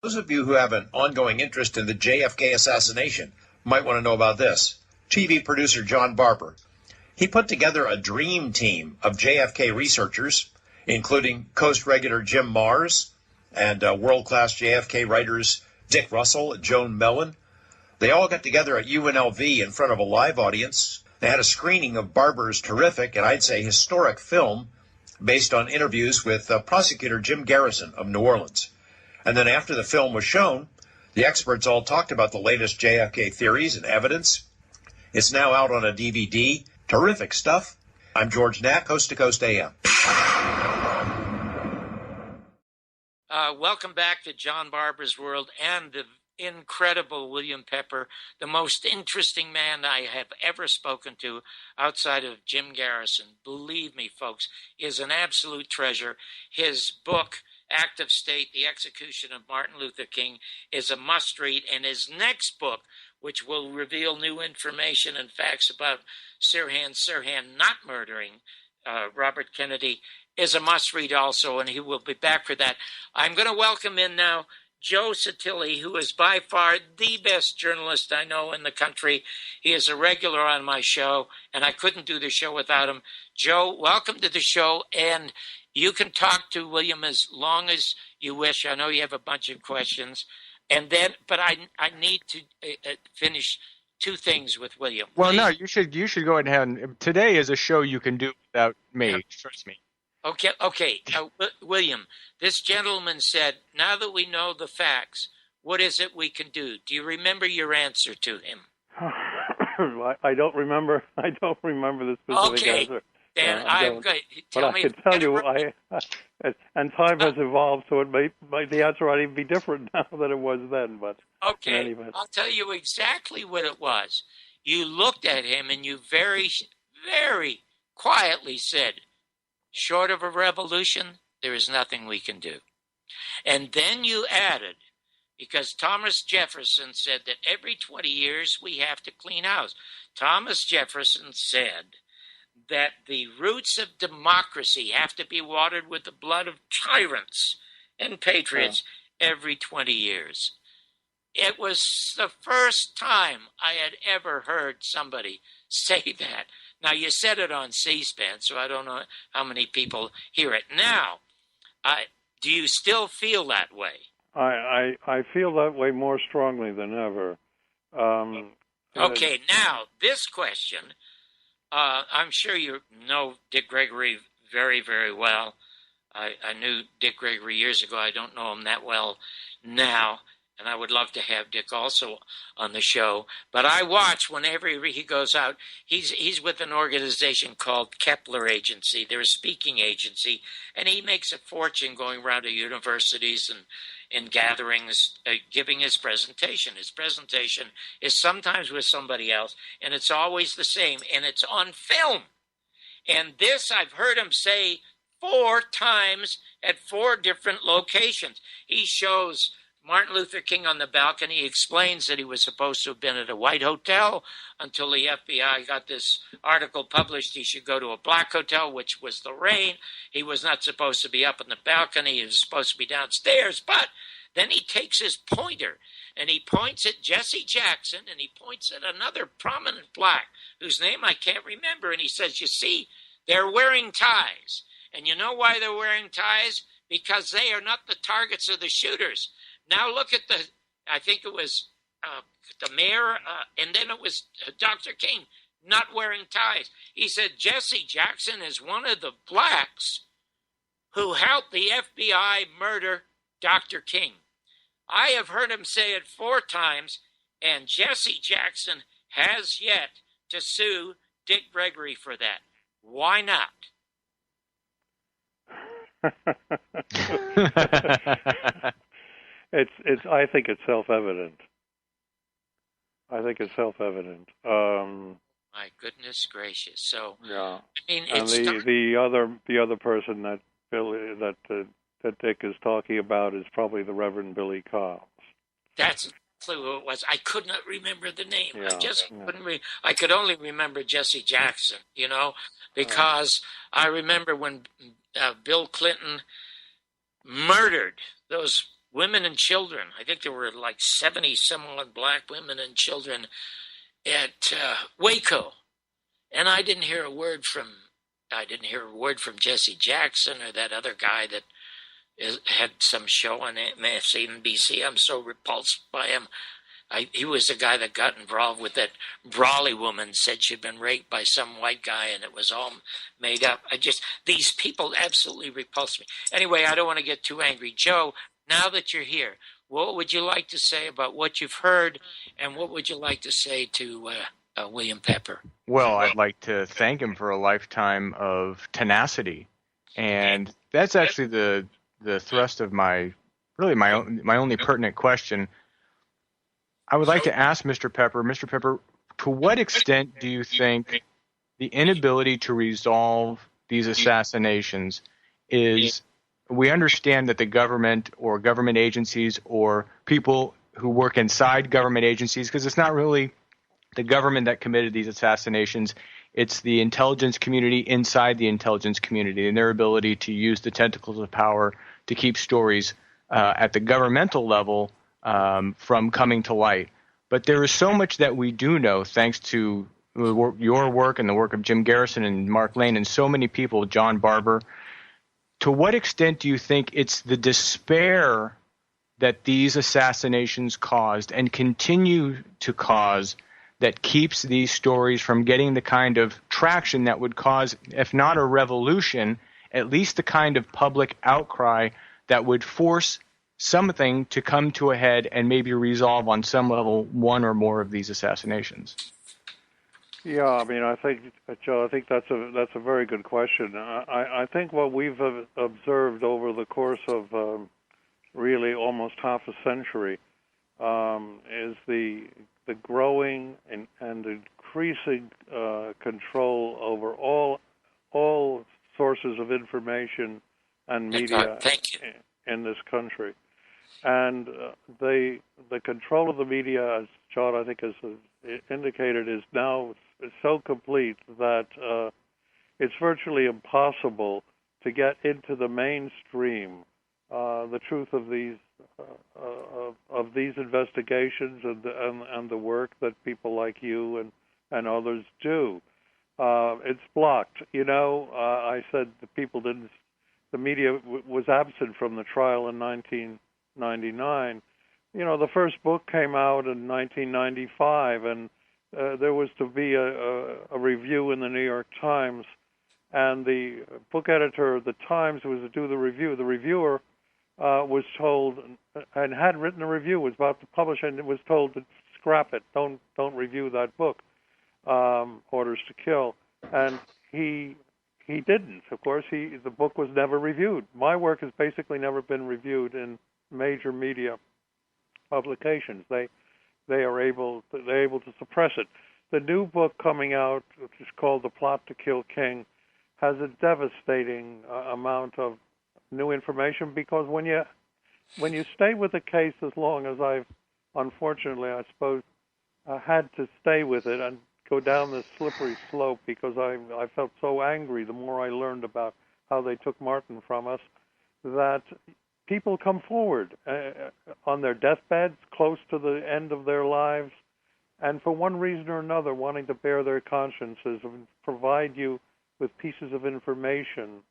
I: Those of you who have an ongoing interest in the JFK assassination might want to know about this. TV producer John Barbour. He put together a dream team of JFK researchers, including Coast regular Jim Mars and world-class JFK writers Dick Russell and Joan Mellon. They all got together at UNLV in front of a live audience. They had a screening of Barbour's terrific, and I'd say historic film, based on interviews with prosecutor Jim Garrison of New Orleans. And then after the film was shown, the experts all talked about the latest JFK theories and evidence. It's now out on a DVD. Terrific stuff. I'm George Knapp, Coast to Coast AM.
D: Welcome back to John Barbour's World and the incredible William Pepper, the most interesting man I have ever spoken to outside of Jim Garrison. Believe me, folks, is an absolute treasure. His book, Act of State, The Execution of Martin Luther King, is a must-read, and his next book, which will reveal new information and facts about Sirhan not murdering Robert Kennedy, is a must-read also, and he will be back for that. I'm going to welcome in now Joe Satilli, who is by far the best journalist I know in the country. He is a regular on my show, and I couldn't do the show without him. Joe, welcome to the show, and you can talk to William as long as you wish. I know you have a bunch of questions, and then, but I need to finish two things with William.
J: Well, no, you should go ahead and today is a show you can do without me. Yeah. Trust me.
D: Okay. William, this gentleman said, now that we know the facts, what is it we can do? Do you remember your answer to him?
F: I don't remember the specific answer.
D: Then I'm good.
F: But I can tell you, and time has evolved, so the answer might even be different now than it was then. But
D: okay, I'll tell you exactly what it was. You looked at him and you very, very quietly said, short of a revolution, there is nothing we can do. And then you added, because Thomas Jefferson said that every 20 years we have to clean house. Thomas Jefferson said that the roots of democracy have to be watered with the blood of tyrants and patriots every 20 years. It was the first time I had ever heard somebody say that. Now, you said it on C-SPAN, so I don't know how many people hear it. Now, do you still feel that way?
F: I feel that way more strongly than ever.
D: Okay, now, this question, I'm sure you know Dick Gregory very, very well. I knew Dick Gregory years ago. I don't know him that well now. And I would love to have Dick also on the show. But I watch whenever he goes out. He's with an organization called Kepler Agency. They're a speaking agency. And he makes a fortune going around to universities and in gatherings, giving his presentation. His presentation is sometimes with somebody else, and it's always the same, and it's on film. And this I've heard him say 4 times at 4 different locations. He shows Martin Luther King on the balcony. He explains that he was supposed to have been at a white hotel until the FBI got this article published. He should go to a black hotel, which was Lorraine. He was not supposed to be up on the balcony. He was supposed to be downstairs. But then he takes his pointer and he points at Jesse Jackson and he points at another prominent black whose name I can't remember. And he says, you see, they're wearing ties. And you know why they're wearing ties? Because they are not the targets of the shooters. Now look at I think it was the mayor, and then it was Dr. King not wearing ties. He said Jesse Jackson is one of the blacks who helped the FBI murder Dr. King. I have heard him say it 4 times, and Jesse Jackson has yet to sue Dick Gregory for that. Why not?
F: I think it's self-evident.
D: My goodness gracious! So
F: yeah,
D: I mean,
F: and the other person that Dick is talking about is probably the Reverend Billy Cobbs.
D: That's who it was. I could not remember the name.
F: Yeah,
D: couldn't. I could only remember Jesse Jackson. Because I remember when Bill Clinton murdered those women and children. I think there were like 70-some-odd black women and children at Waco, and I didn't hear a word from Jesse Jackson or that other guy that had some show on MSNBC. I'm so repulsed by him. He was the guy that got involved with that Brawley woman, said she'd been raped by some white guy, and it was all made up. These people absolutely repulse me. Anyway, I don't want to get too angry. Joe, now that you're here, what would you like to say about what you've heard, and what would you like to say to William Pepper?
J: Well, I'd like to thank him for a lifetime of tenacity, and that's actually the thrust of my only pertinent question. I would like to ask Mr. Pepper, to what extent do you think the inability to resolve these assassinations is, we understand that the government or government agencies or people who work inside government agencies, because it's not really the government that committed these assassinations, it's the intelligence community inside the intelligence community and their ability to use the tentacles of power to keep stories at the governmental level from coming to light. But there is so much that we do know thanks to your work and the work of Jim Garrison and Mark Lane and so many people, John Barbour. To what extent do you think it's the despair that these assassinations caused and continue to cause that keeps these stories from getting the kind of traction that would cause, if not a revolution, at least the kind of public outcry that would force something to come to a head and maybe resolve on some level one or more of these assassinations?
F: Yeah, I mean, I think, Joe, I think that's a very good question. I think what we've observed over the course of really almost half a century is the growing and increasing control over all sources of information and media in this country. And the control of the media, as John, I think, has indicated, is now so complete that it's virtually impossible to get into the mainstream the truth of these investigations and the work that people like you and others do. It's blocked. I said the media was absent from the trial in 1999. The first book came out in 1995, and there was to be a review in the New York Times, and the book editor of the Times was to do the review. The reviewer was told, and had written a review, was about to publish, and it was told to scrap it. Don't review that book. Orders to Kill, and he didn't. Of course, the book was never reviewed. My work has basically never been reviewed in major media publications. They're able to suppress it. The new book coming out, which is called The Plot to Kill King, has a devastating amount of new information, because when you stay with the case as long as I've, unfortunately, I suppose, had to stay with it and go down this slippery slope, because I felt so angry the more I learned about how they took Martin from us, that people come forward on their deathbeds, close to the end of their lives, and for one reason or another wanting to bear their consciences and provide you with pieces of information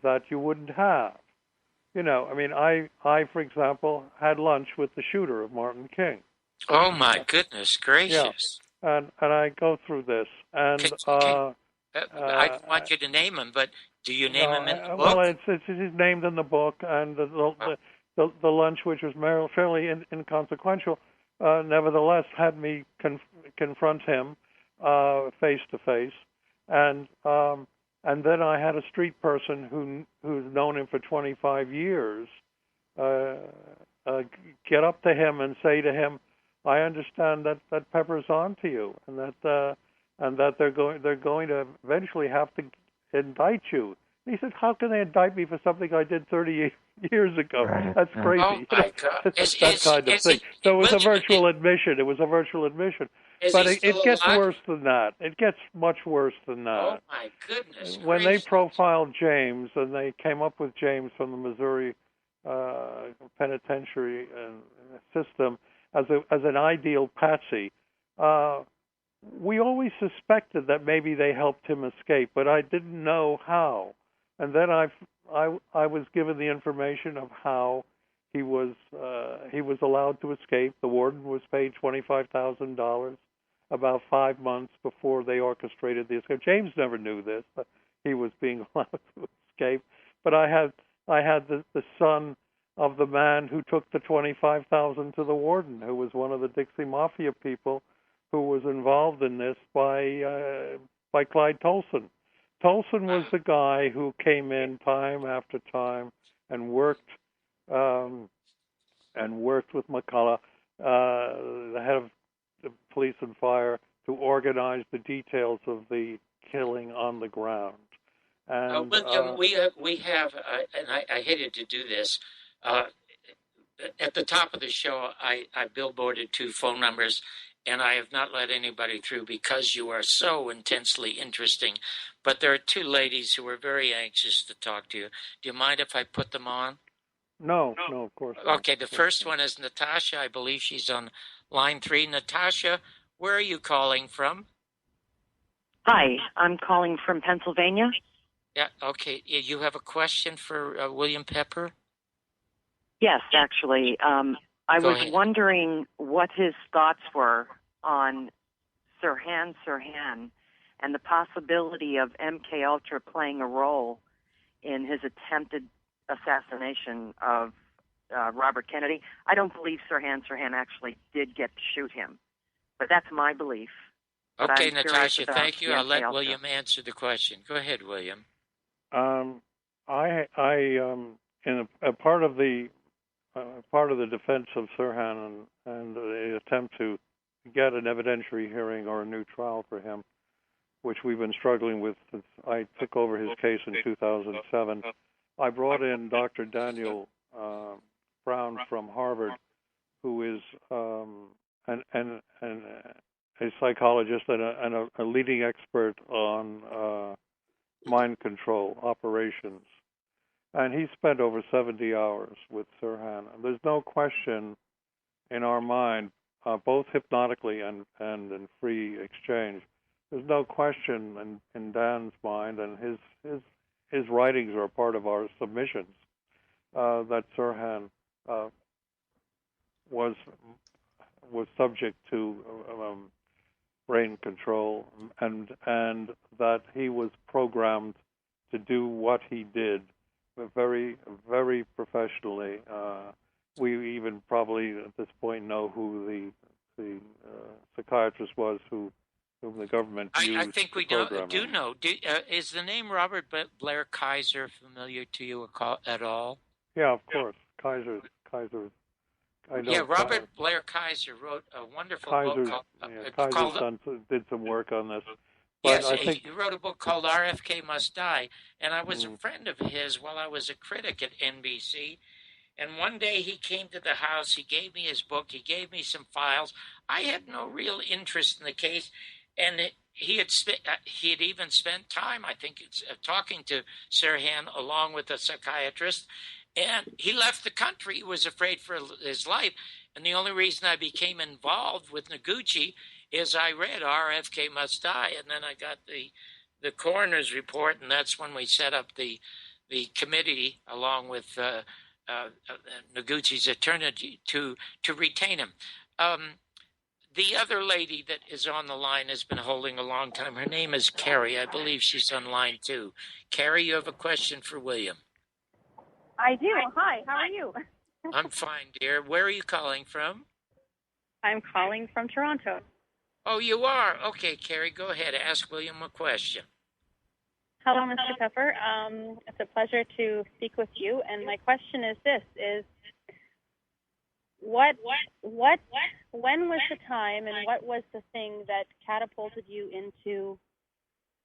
F: that you wouldn't have. I, for example, had lunch with the shooter of Martin King.
D: Oh, my goodness gracious.
F: Yeah. And I go through this, and
D: I don't want you to name him, but do you name him in the book?
F: Well, it's named in the book, and the lunch, which was fairly inconsequential, nevertheless had me confront him face to face, and then I had a street person who's known him for 25 years get up to him and say to him, "I understand that Pepper's on to you, and that they're going to eventually have to indict you." And he said, "How can they indict me for something I did 30 years ago? That's crazy."
D: Oh my God.
F: That kind of thing. So it was a virtual admission. But it gets worse than that. It gets much worse than that.
D: Oh my goodness!
F: When they profiled James, and they came up with James from the Missouri penitentiary system as an ideal patsy, we always suspected that maybe they helped him escape, but I didn't know how. And then I was given the information of how he was allowed to escape. The warden was paid $25,000 about 5 months before they orchestrated the escape. James never knew this, but he was being allowed to escape. But I had the son of the man who took the $25,000 to the warden, who was one of the Dixie Mafia people, who was involved in this by Clyde Tolson. Tolson was the guy who came in time after time and worked with McCullough, the head of the police and fire, to organize the details of the killing on the ground. And
D: William, we have, and I hated to do this. At the top of the show, I billboarded 2 phone numbers, and I have not let anybody through because you are so intensely interesting. But there are 2 ladies who are very anxious to talk to you. Do you mind if I put them on?
F: No, of course not.
D: Okay, the first one is Natasha. I believe she's on line 3. Natasha, where are you calling from?
K: Hi, I'm calling from Pennsylvania.
D: Yeah, okay. You have a question for William Pepper?
K: Yes, actually. I
D: Go
K: was
D: ahead.
K: wondering what his thoughts were on Sirhan Sirhan and the possibility of MKUltra playing a role in his attempted assassination of Robert Kennedy. I don't believe Sirhan Sirhan actually did get to shoot him, but that's my belief. But
D: Okay,
K: I'm curious
D: Natasha,
K: about
D: thank you.
K: the
D: I'll let
K: MKUltra.
D: William answer the question. Go ahead, William.
F: In a part of the defense of Sirhan and the attempt to get an evidentiary hearing or a new trial for him, which we've been struggling with since I took over his case in 2007, I brought in Dr. Daniel Brown from Harvard, who is a psychologist and a leading expert on mind control operations. And he spent over 70 hours with Sirhan. And there's no question in our mind, both hypnotically and in free exchange, there's no question in Dan's mind, and his writings are a part of our submissions, that Sirhan was subject to brain control, and that he was programmed to do what he did very, very professionally. We even probably at this point know who the psychiatrist was whom the government used.
D: I think we
F: to
D: do know. Is the name Robert Blair Kaiser familiar to you at all?
F: Yeah, of course. Kaiser. I know.
D: Yeah, Robert Blair Kaiser wrote a wonderful book
F: Kaiser's did some work on this. But
D: yes,
F: I think
D: he wrote a book called RFK Must Die, and I was a friend of his while I was a critic at NBC. And one day he came to the house, he gave me his book, he gave me some files. I had no real interest in the case, and he had even spent time, I think, talking to Sirhan along with a psychiatrist, and he left the country. He was afraid for his life, and the only reason I became involved with Noguchi is I read RFK Must Die, and then I got the coroner's report, and that's when we set up the committee along with Noguchi's attorney to retain him. The other lady that is on the line has been holding a long time. Her name is Carrie. I believe she's on line 2. Carrie, you have a question for William.
L: I do. Hi, how are you?
D: I'm fine, dear. Where are you calling from?
L: I'm calling from Toronto.
D: Oh, you are? Okay, Carrie, go ahead. Ask William a question.
L: Hello, Mr. Pepper. It's a pleasure to speak with you. And my question is this, when was the time and what was the thing that catapulted you into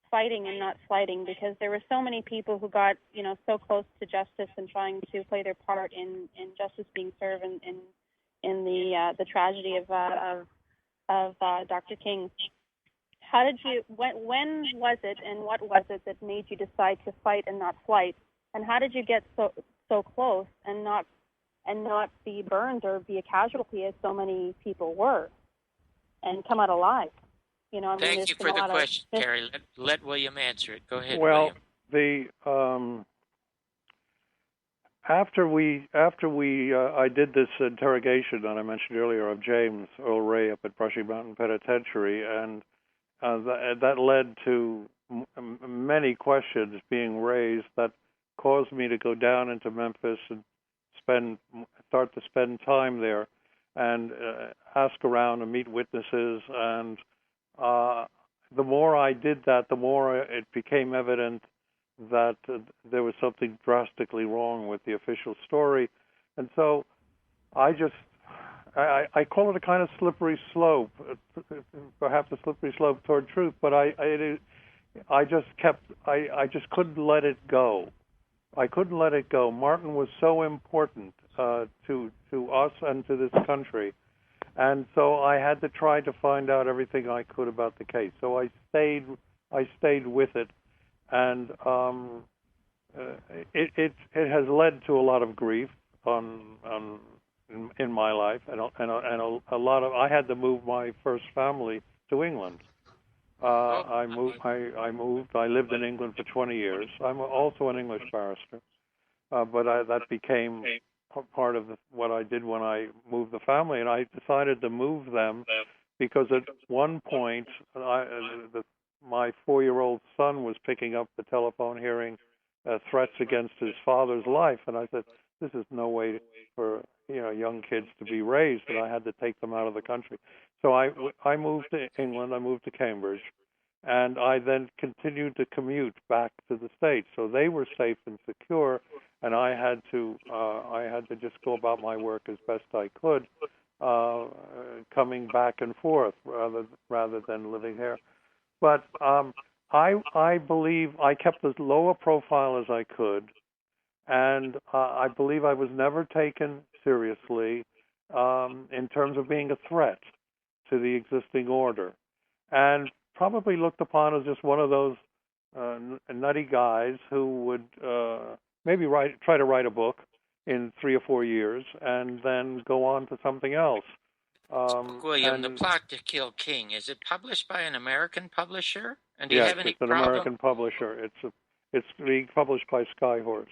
L: fighting and not fighting? Because there were so many people who got, so close to justice and trying to play their part in justice being served in the tragedy of Dr. King. How did you? When was it, and what was it that made you decide to fight and not flight? And how did you get so close and not be burned or be a casualty as so many people were, and come out alive?
D: Thank you for the question, Carrie. Let William answer it. Go ahead,
F: well,
D: William.
F: I did this interrogation that I mentioned earlier of James Earl Ray up at Brushy Mountain Penitentiary, and that led to many questions being raised that caused me to go down into Memphis and start to spend time there. and ask around and meet witnesses. And the more I did that, the more it became evident that there was something drastically wrong with the official story. And so I call it a kind of slippery slope, perhaps a slippery slope toward truth, but I just couldn't let it go. I couldn't let it go. Martin was so important to us and to this country, and so I had to try to find out everything I could about the case. So I stayed with it, and it has led to a lot of grief in my life, and a lot of. I had to move my first family to England. I moved. I lived in England for 20 years. I'm also an English barrister, but that became part of what I did when I moved the family, and I decided to move them because at one point my 4-year-old son was picking up the telephone, hearing threats against his father's life, and I said, "This is no way for young kids to be raised," and I had to take them out of the country. So I moved to England. I moved to Cambridge, and I then continued to commute back to the States. So they were safe and secure, and I had to just go about my work as best I could, coming back and forth rather than living here. But I believe I kept as low a profile as I could, and I believe I was never taken seriously in terms of being a threat to the existing order, and probably looked upon as just one of those nutty guys who would maybe try to write a book in 3 or 4 years and then go on to something else.
D: William, The Plot to Kill King, is it published by an American publisher? And do
F: yes,
D: you have any
F: it's an
D: problem?
F: American publisher. It's being published by Skyhorse.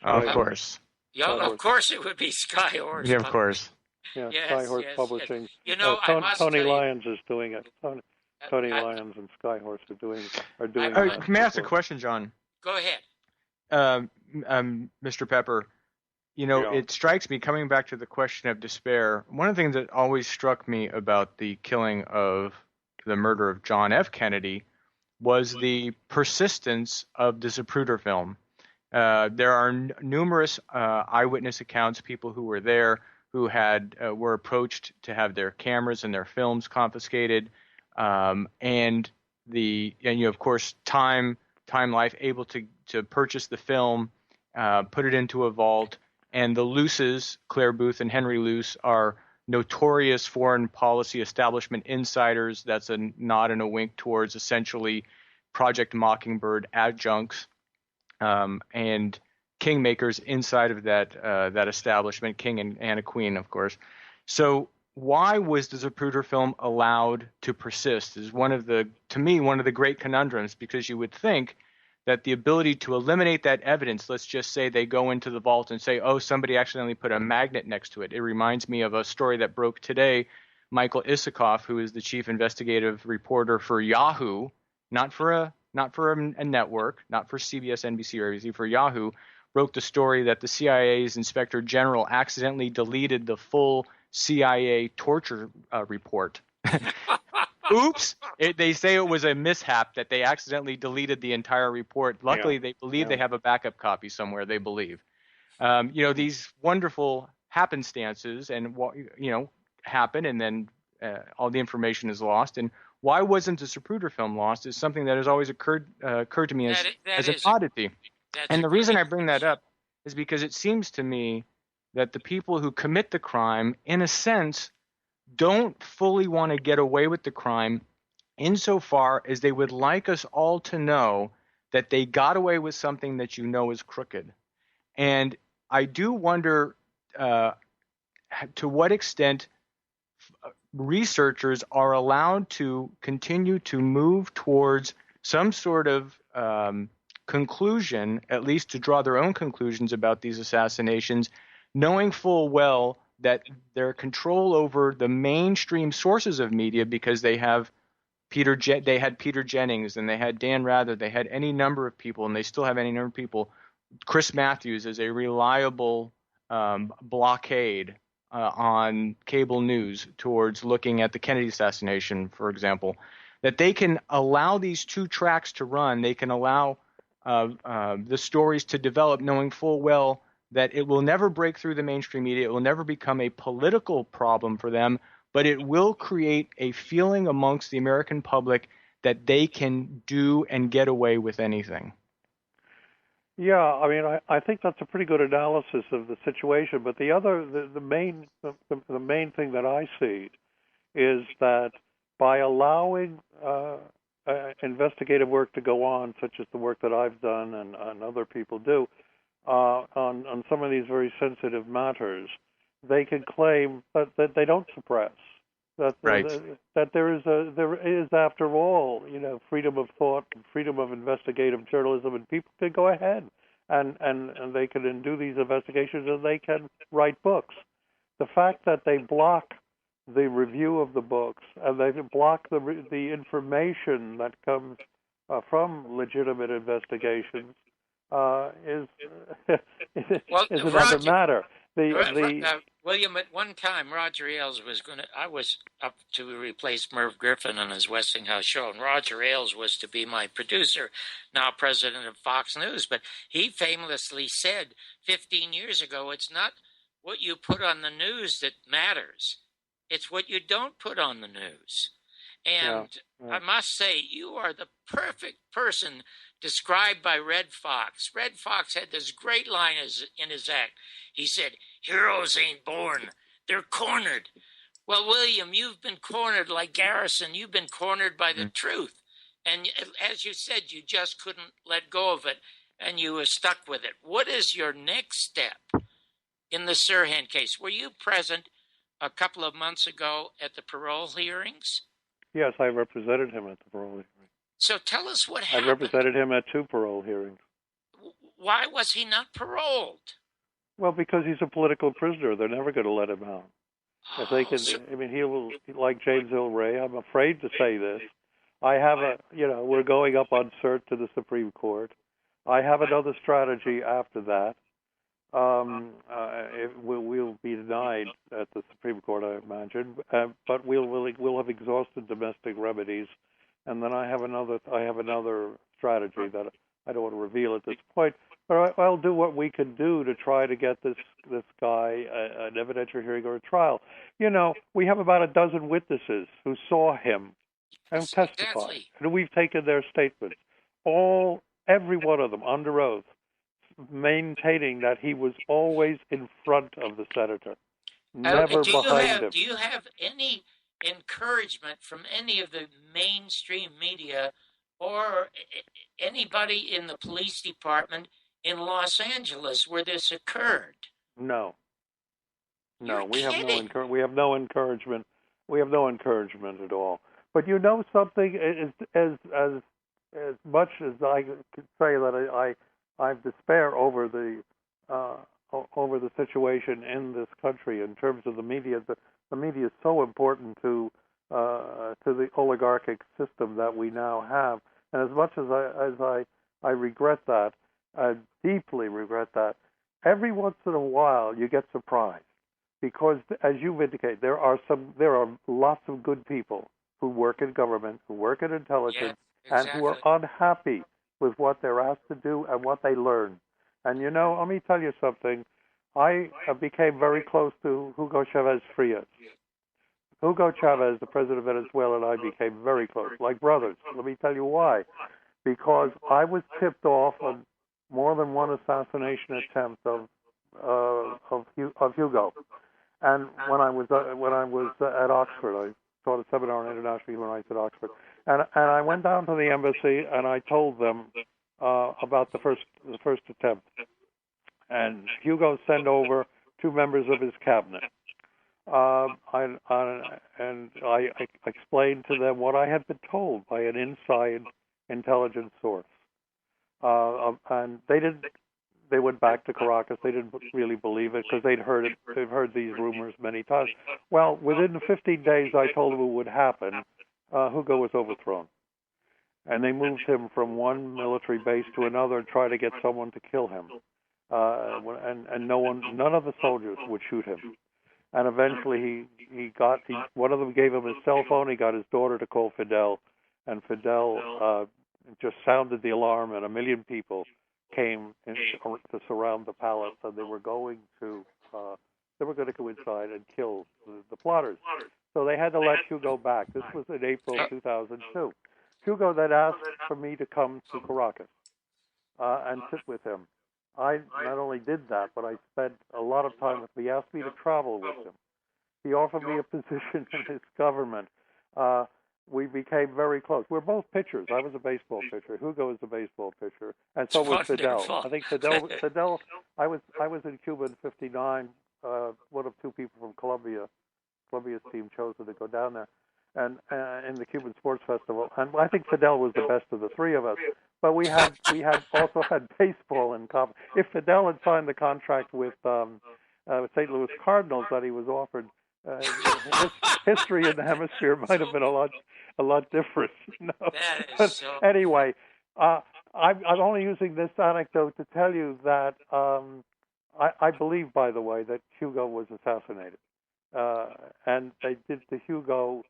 J: Of course.
D: Yeah, of course it would be Skyhorse.
J: Yeah, of course.
F: Yeah,
D: Yes,
F: Skyhorse
D: yes,
F: Publishing.
D: yes. I must
F: Tony
D: tell you,
F: Lyons is doing it. Tony Lyons and Skyhorse are doing.
J: May I ask a question, John?
D: Go ahead.
J: Mr. Pepper, it strikes me, coming back to the question of despair, one of the things that always struck me about the murder of John F. Kennedy was the persistence of the Zapruder film. There are numerous eyewitness accounts, people who were there, who were approached to have their cameras and their films confiscated, and of course Time Life able to purchase the film, put it into a vault, and the Luces, Claire Booth and Henry Luce, are notorious foreign policy establishment insiders. That's a nod and a wink towards essentially Project Mockingbird adjuncts and kingmakers inside of that establishment, King and Anna Queen, of course. So why was the Zapruder film allowed to persist is to me, one of the great conundrums, because you would think that the ability to eliminate that evidence, let's just say they go into the vault and say, oh, somebody accidentally put a magnet next to it. It reminds me of a story that broke today. Michael Isikoff, who is the chief investigative reporter for Yahoo, not for a network, not for CBS, NBC, or ABC, for Yahoo, broke the story that the CIA's Inspector General accidentally deleted the full CIA torture report. Oops! They say it was a mishap, that they accidentally deleted the entire report. Luckily, they believe they have a backup copy somewhere, they believe. These wonderful happenstances happen, and then all the information is lost. And why wasn't the Zapruder film lost is something that has always occurred to me as an oddity. And the reason I bring that up is because it seems to me that the people who commit the crime, in a sense, don't fully want to get away with the crime insofar as they would like us all to know that they got away with something that is crooked. And I do wonder to what extent researchers are allowed to continue to move towards some sort of conclusion, at least to draw their own conclusions about these assassinations, knowing full well that their control over the mainstream sources of media, because they have they had Peter Jennings, and they had Dan Rather, they had any number of people, and they still have any number of people. Chris Matthews is a reliable blockade on cable news towards looking at the Kennedy assassination, for example, that they can allow these two tracks to run. They can allow the stories to develop, knowing full well that it will never break through the mainstream media. It will never become a political problem for them, but it will create a feeling amongst the American public that they can do and get away with anything.
F: Yeah, I mean, I think that's a pretty good analysis of the situation. But the main thing that I see is that by allowing investigative work to go on, such as the work that I've done and other people do on some of these very sensitive matters, they can claim that they don't suppress. That there is after all, freedom of thought, and freedom of investigative journalism, and people can go ahead and they can do these investigations and they can write books. The fact that they block the review of the books and they block the information that comes from legitimate investigations is another matter.
D: William, at one time, Roger Ailes I was up to replace Merv Griffin on his Westinghouse show, and Roger Ailes was to be my producer, now president of Fox News. But he famously said 15 years ago, it's not what you put on the news that matters. It's what you don't put on the news. And I must say, you are the perfect person described by Red Fox. Red Fox had this great line in his act. He said, "Heroes ain't born, they're cornered." Well, William, you've been cornered like Garrison. You've been cornered by the truth. And as you said, you just couldn't let go of it, and you were stuck with it. What is your next step in the Sirhan case? Were you present a couple of months ago at the parole hearings?
F: Yes, I represented him at the parole hearing.
D: So tell us what happened.
F: I represented him at 2 parole hearings.
D: Why was he not paroled?
F: Well, because he's a political prisoner. They're never going to let him out. If they can, I mean, he will, like James Earl Ray. I'm afraid to say this. I have we're going up on cert to the Supreme Court. I have another strategy after that. We'll be denied at the Supreme Court, I imagine, but we'll have exhausted domestic remedies, and then I have another strategy that I don't want to reveal at this point. But I'll do what we can do to try to get this guy an evidentiary hearing or a trial. We have about a dozen witnesses who saw him and testified, and we've taken their statements, every one of them under oath, maintaining that he was always in front of the senator, never behind him.
D: Do you have any encouragement from any of the mainstream media or anybody in the police department in Los Angeles where this occurred?
F: No. We have no
D: We
F: have no encouragement. We have no encouragement at all. But something, as much as I could say that I despair over the situation in this country in terms of the media. The media is so important to the oligarchic system that we now have, and as much as I regret that, I deeply regret that. Every once in a while, you get surprised because, as you've indicated, there are lots of good people who work in government, who work in intelligence, and who are unhappy with what they're asked to do and what they learn. And let me tell you something. I became very close to Hugo Chavez Frias. Hugo Chavez, the president of Venezuela, and I became very close, like brothers. Let me tell you why. Because I was tipped off on more than one assassination attempt of Hugo. And when I was at Oxford, I taught a seminar on international human rights at Oxford. And I went down to the embassy and I told them about the first attempt. And Hugo sent over 2 members of his cabinet. And I explained to them what I had been told by an inside intelligence source. And they went back to Caracas. They didn't really believe it because they've heard these rumors many times. Well, within 15 days, I told them it would happen. Hugo was overthrown. And they moved him from one military base to another and tried to get someone to kill him. And none of the soldiers would shoot him. And eventually one of them gave him his cell phone. He got his daughter to call Fidel, and Fidel just sounded the alarm, and 1 million people came to surround the palace, and they were going to go inside and kill the plotters. So they had to let Hugo back. This was in April 2002. Hugo then asked for me to come to Caracas and sit with him. I not only did that, but I spent a lot of time with him. He asked me to travel with him. He offered me a position in his government. We became very close. We're both pitchers. I was a baseball pitcher. Hugo was a baseball pitcher, and so was Fidel. I think Fidel. I was in Cuba in '59. One of 2 people from Colombia's team chose to go down there, and in the Cuban Sports Festival. And I think Fidel was the best of the 3 of us. But we also had baseball in common. If Fidel had signed the contract with St. Louis Cardinals that he was offered, history in the hemisphere might have been a lot different. But anyway, I'm only using this anecdote to tell you that I believe, by the way, that Hugo was assassinated, and they did to Hugo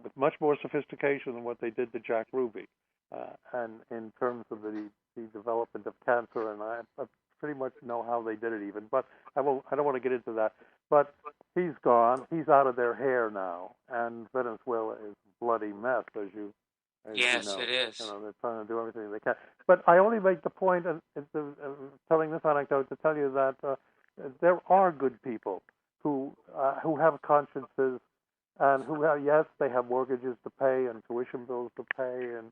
F: with much more sophistication than what they did to Jack Ruby. And in terms of the development of cancer, and I pretty much know how they did it even, but I don't want to get into that. But he's gone. He's out of their hair now, and Venezuela is a bloody mess, as you know.
D: It is.
F: They're trying to do everything they can. But I only make the point of telling this anecdote to tell you that there are good people who have consciences, and who have, they have mortgages to pay and tuition bills to pay, and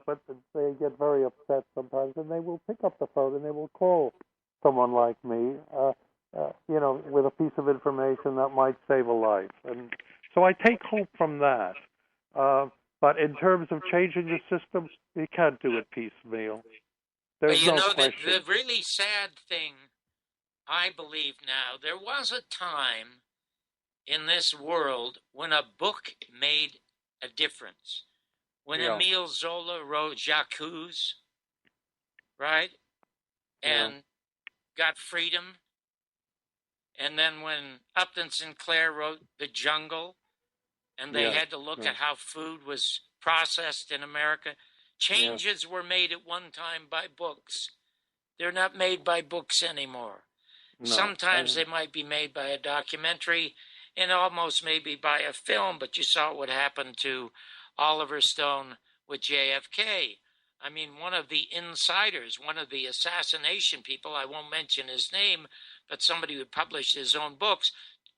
F: but they get very upset sometimes, and they will pick up the phone and they will call someone like me, with a piece of information that might save a life. And so I take hope from that. But in terms of changing the system, you can't do it piecemeal. There's no question.
D: The really sad thing, I believe now, there was a time in this world when a book made a difference. When Emile Zola wrote J'accuse, right? And got freedom. And then when Upton Sinclair wrote The Jungle, and they had to look at how food was processed in America, changes were made at one time by books. They're not made by books anymore. No. Sometimes they might be made by a documentary and almost maybe by a film, but you saw what happened to Oliver Stone with JFK. I mean, one of the insiders, one of the assassination people, I won't mention his name, but somebody who published his own books,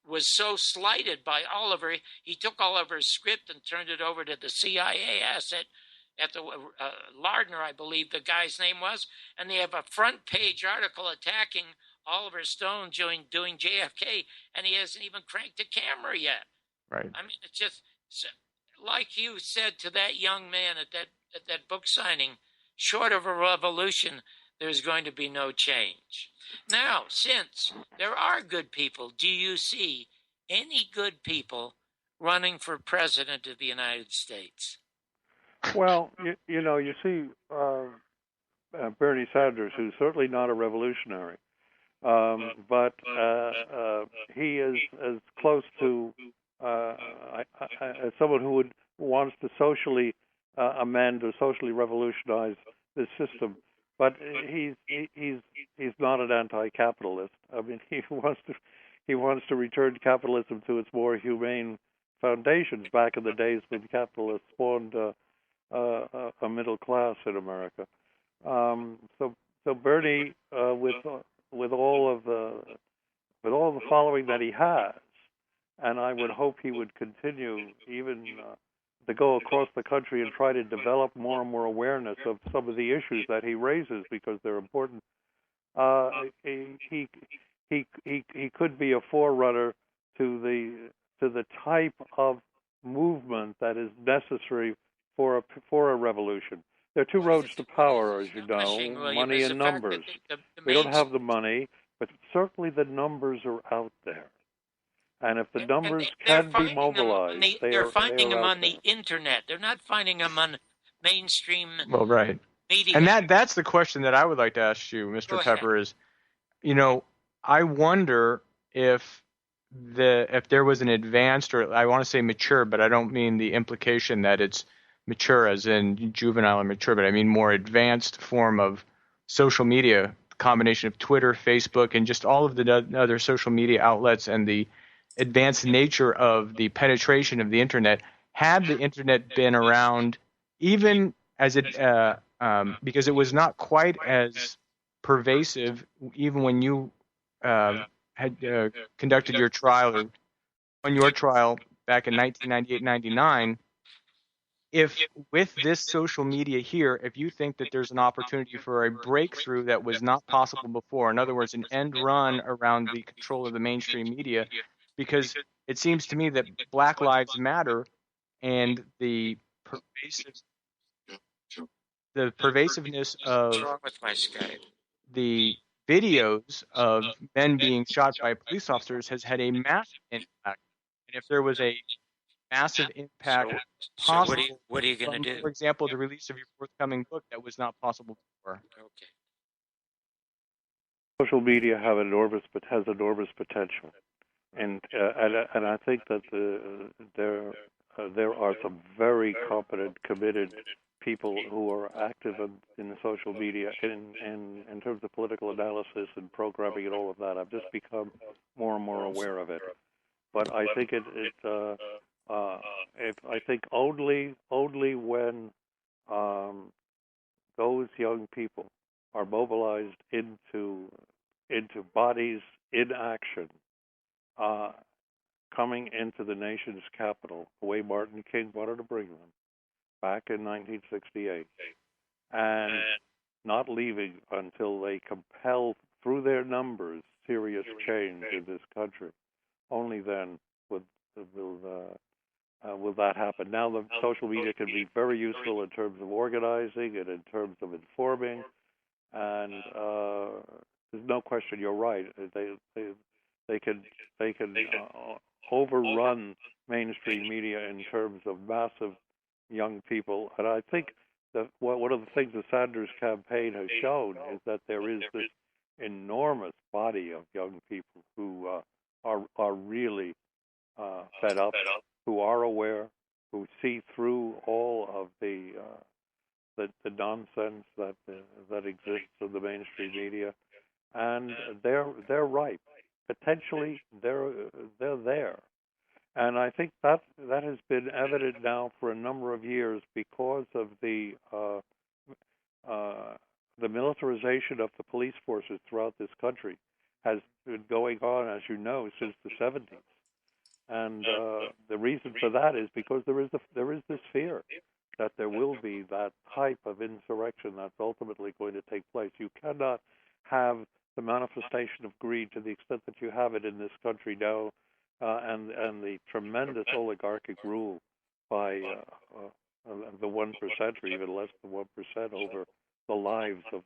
D: was so slighted by Oliver, he took Oliver's script and turned it over to the CIA asset at the Lardner, I believe the guy's name was, and they have a front page article attacking Oliver Stone doing JFK, and he hasn't even cranked a camera yet.
J: Right.
D: I mean, it's just like you said to that young man at that book signing, short of a revolution, there's going to be no change. Now, since there are good people, do you see any good people running for president of the United States?
F: Well, you see Bernie Sanders, who's certainly not a revolutionary, but he is as close to as someone who wants to socially amend or socially revolutionize this system. But he's not an anti-capitalist. I mean, he wants to return capitalism to its more humane foundations. Back in the days when capitalists spawned a middle class in America. So Bernie, with all the following that he has, and I would hope he would continue even to go across the country and try to develop more and more awareness of some of the issues that he raises because they're important. He could be a forerunner to the type of movement that is necessary for a revolution. There are two roads to power, as you know, money and numbers. We don't have the money, but certainly the numbers are out there. And if the numbers can be mobilized,
D: they're finding them on the internet. They're not finding them on mainstream media.
J: And that's the question that I would like to ask you, Mr. Pepper, is, I wonder if if there was an advanced, or I want to say mature, but I don't mean the implication that it's mature as in juvenile or mature, but I mean more advanced form of social media, combination of Twitter, Facebook, and just all of the other social media outlets, and the advanced nature of the penetration of the internet. Had the internet been around, even as it, because it was not quite as pervasive, even when you had conducted your trial, or on your trial back in 1998-99, if with this social media here, if you think that there's an opportunity for a breakthrough that was not possible before, in other words, an end run around the control of the mainstream media, because it seems to me that Black Lives Matter and the pervasiveness
D: What's
J: of
D: wrong with my Skype?
J: the videos of men being shot by police officers has had a massive impact. And if there was a massive impact
D: So
J: possible
D: what are you going to
J: from,
D: do?
J: for example, the release of your forthcoming book that was not possible before.
D: Okay.
F: Social media has enormous potential, and I think that there are some very competent, committed people who are active in the social media in terms of political analysis and programming and all of that. I've just become more and more aware of it. But I think I think only when those young people are mobilized into bodies in action, coming into the nation's capital, the way Martin King wanted to bring them back in 1968, and not leaving until they compel, through their numbers, serious change in this country. Only then will that happen. Now, the social media can be very useful in terms of organizing and in terms of informing, and there's no question. You're right. They can overrun mainstream media in terms of massive young people, and I think that one of the things the Sanders campaign has shown is that there is this enormous body of young people who are really fed up, who are aware, who see through all of the nonsense that exists in the mainstream media, and they're ripe. Potentially, they're there, and I think that has been evident now for a number of years because of the militarization of the police forces throughout this country has been going on, as you know, since the 70s. And the reason for that is because there is this fear that there will be that type of insurrection that's ultimately going to take place. You cannot have the manifestation of greed to the extent that you have it in this country now, and the tremendous oligarchic rule by the 1% or even less than 1% over the lives of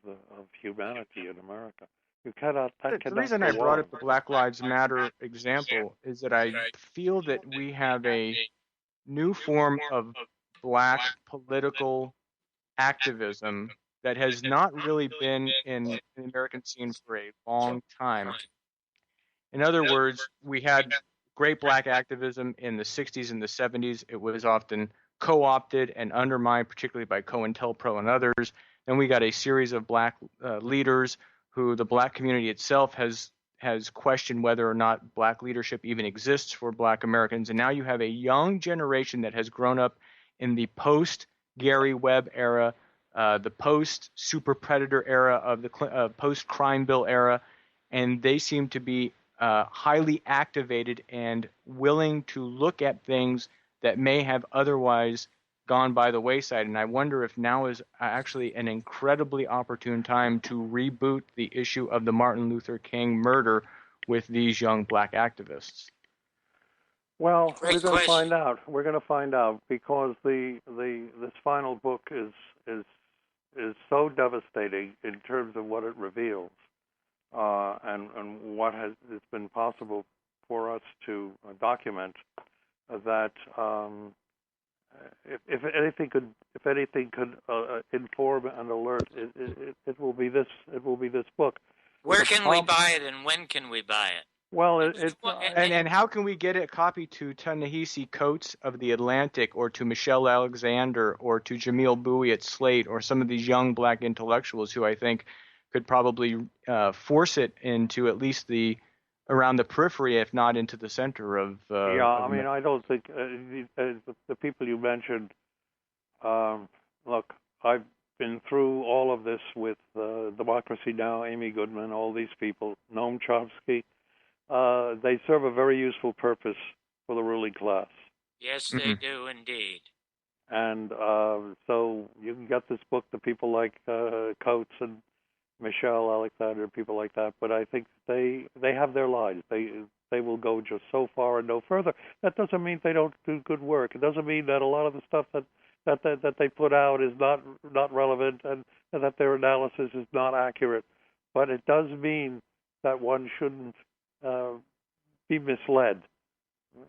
F: humanity in America. You cannot.
J: The reason I brought up the Black Lives Matter example is that I feel that we have a new form of black political activism that has not really been in the American scene for a long time. In other words, we had great black activism in the 60s and the 70s. It was often co-opted and undermined, particularly by COINTELPRO and others. Then we got a series of black leaders who the black community itself has questioned whether or not black leadership even exists for black Americans. And now you have a young generation that has grown up in the post-Gary Webb era, the post-super predator era, of the post-crime bill era, and they seem to be highly activated and willing to look at things that may have otherwise gone by the wayside. And I wonder if now is actually an incredibly opportune time to reboot the issue of the Martin Luther King murder with these young black activists.
F: Well,
D: Great
F: we're going to
D: question.
F: find out. We're going to find out because this final book is so devastating in terms of what it reveals, and what has been possible for us to document, that if anything could inform and alert, it will be this book.
D: Where can we buy it, and when can we buy it?
F: Well,
J: and how can we get a copy to Ta-Nehisi Coates of The Atlantic, or to Michelle Alexander, or to Jamil Bowie at Slate, or some of these young black intellectuals who I think could probably force it into at least around the periphery, if not into the center of.
F: I mean, I don't think the people you mentioned. Look, I've been through all of this with Democracy Now!, Amy Goodman, all these people, Noam Chomsky. They serve a very useful purpose for the ruling class.
D: Yes, they do indeed.
F: And so you can get this book to people like Coates and Michelle Alexander, people like that. But I think they have their lines. They will go just so far and no further. That doesn't mean they don't do good work. It doesn't mean that a lot of the stuff that they put out is not relevant and that their analysis is not accurate. But it does mean that one shouldn't be misled.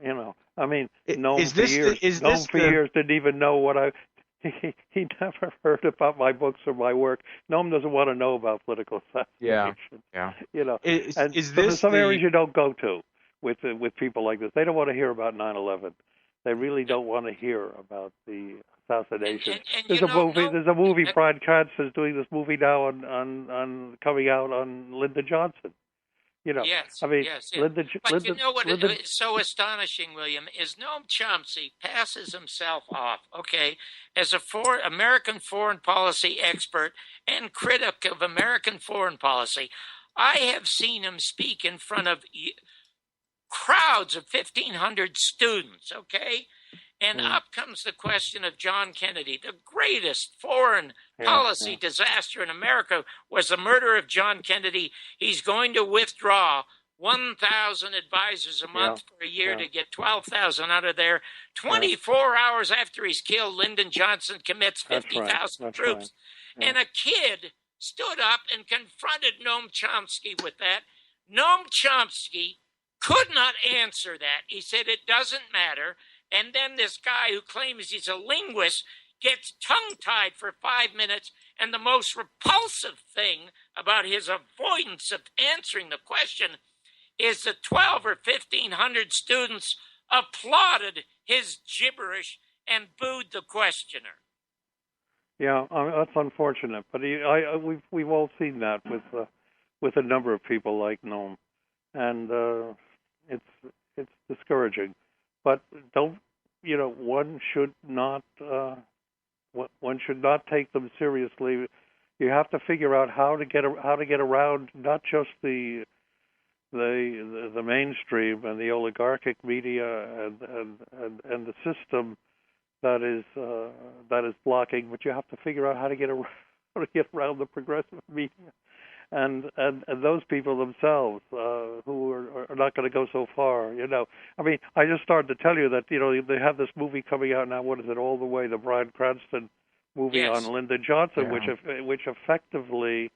F: You know, I mean, Noam for years didn't even know what he never heard about my books or my work. Noam doesn't want to know about political assassination.
J: Yeah.
F: You know, there's some areas you don't go to with people like this. They don't want to hear about 9/11. They really don't want to hear about the assassination. There's a movie. Brian Cranston's doing this movie now on coming out on Lyndon Johnson. You know,
D: yes,
F: I mean,
D: yes.
F: But
D: you know what is so astonishing, William, is Noam Chomsky passes himself off, okay, as a American foreign policy expert and critic of American foreign policy. I have seen him speak in front of crowds of 1,500 students, okay? And up comes the question of John Kennedy. The greatest foreign policy disaster in America was the murder of John Kennedy. He's going to withdraw 1,000 advisors a month for a year to get 12,000 out of there. 24 hours after he's killed, Lyndon Johnson commits 50,000 troops. And a kid stood up and confronted Noam Chomsky with that. Noam Chomsky could not answer that. He said it doesn't matter. And then this guy who claims he's a linguist gets tongue-tied for 5 minutes. And the most repulsive thing about his avoidance of answering the question is that 12 or 1,500 students applauded his gibberish and booed the questioner.
F: Yeah, that's unfortunate. But we've all seen that with a number of people like Noam, and it's discouraging. But one should not take them seriously. You have to figure out how to get around not just the mainstream and the oligarchic media and the system that is blocking, but you have to figure out how to get around the progressive media. And those people themselves who are not going to go so far, I mean, I just started to tell you that they have this movie coming out now. What is it? All the Way, the Bryan Cranston movie on Lyndon Johnson, which effectively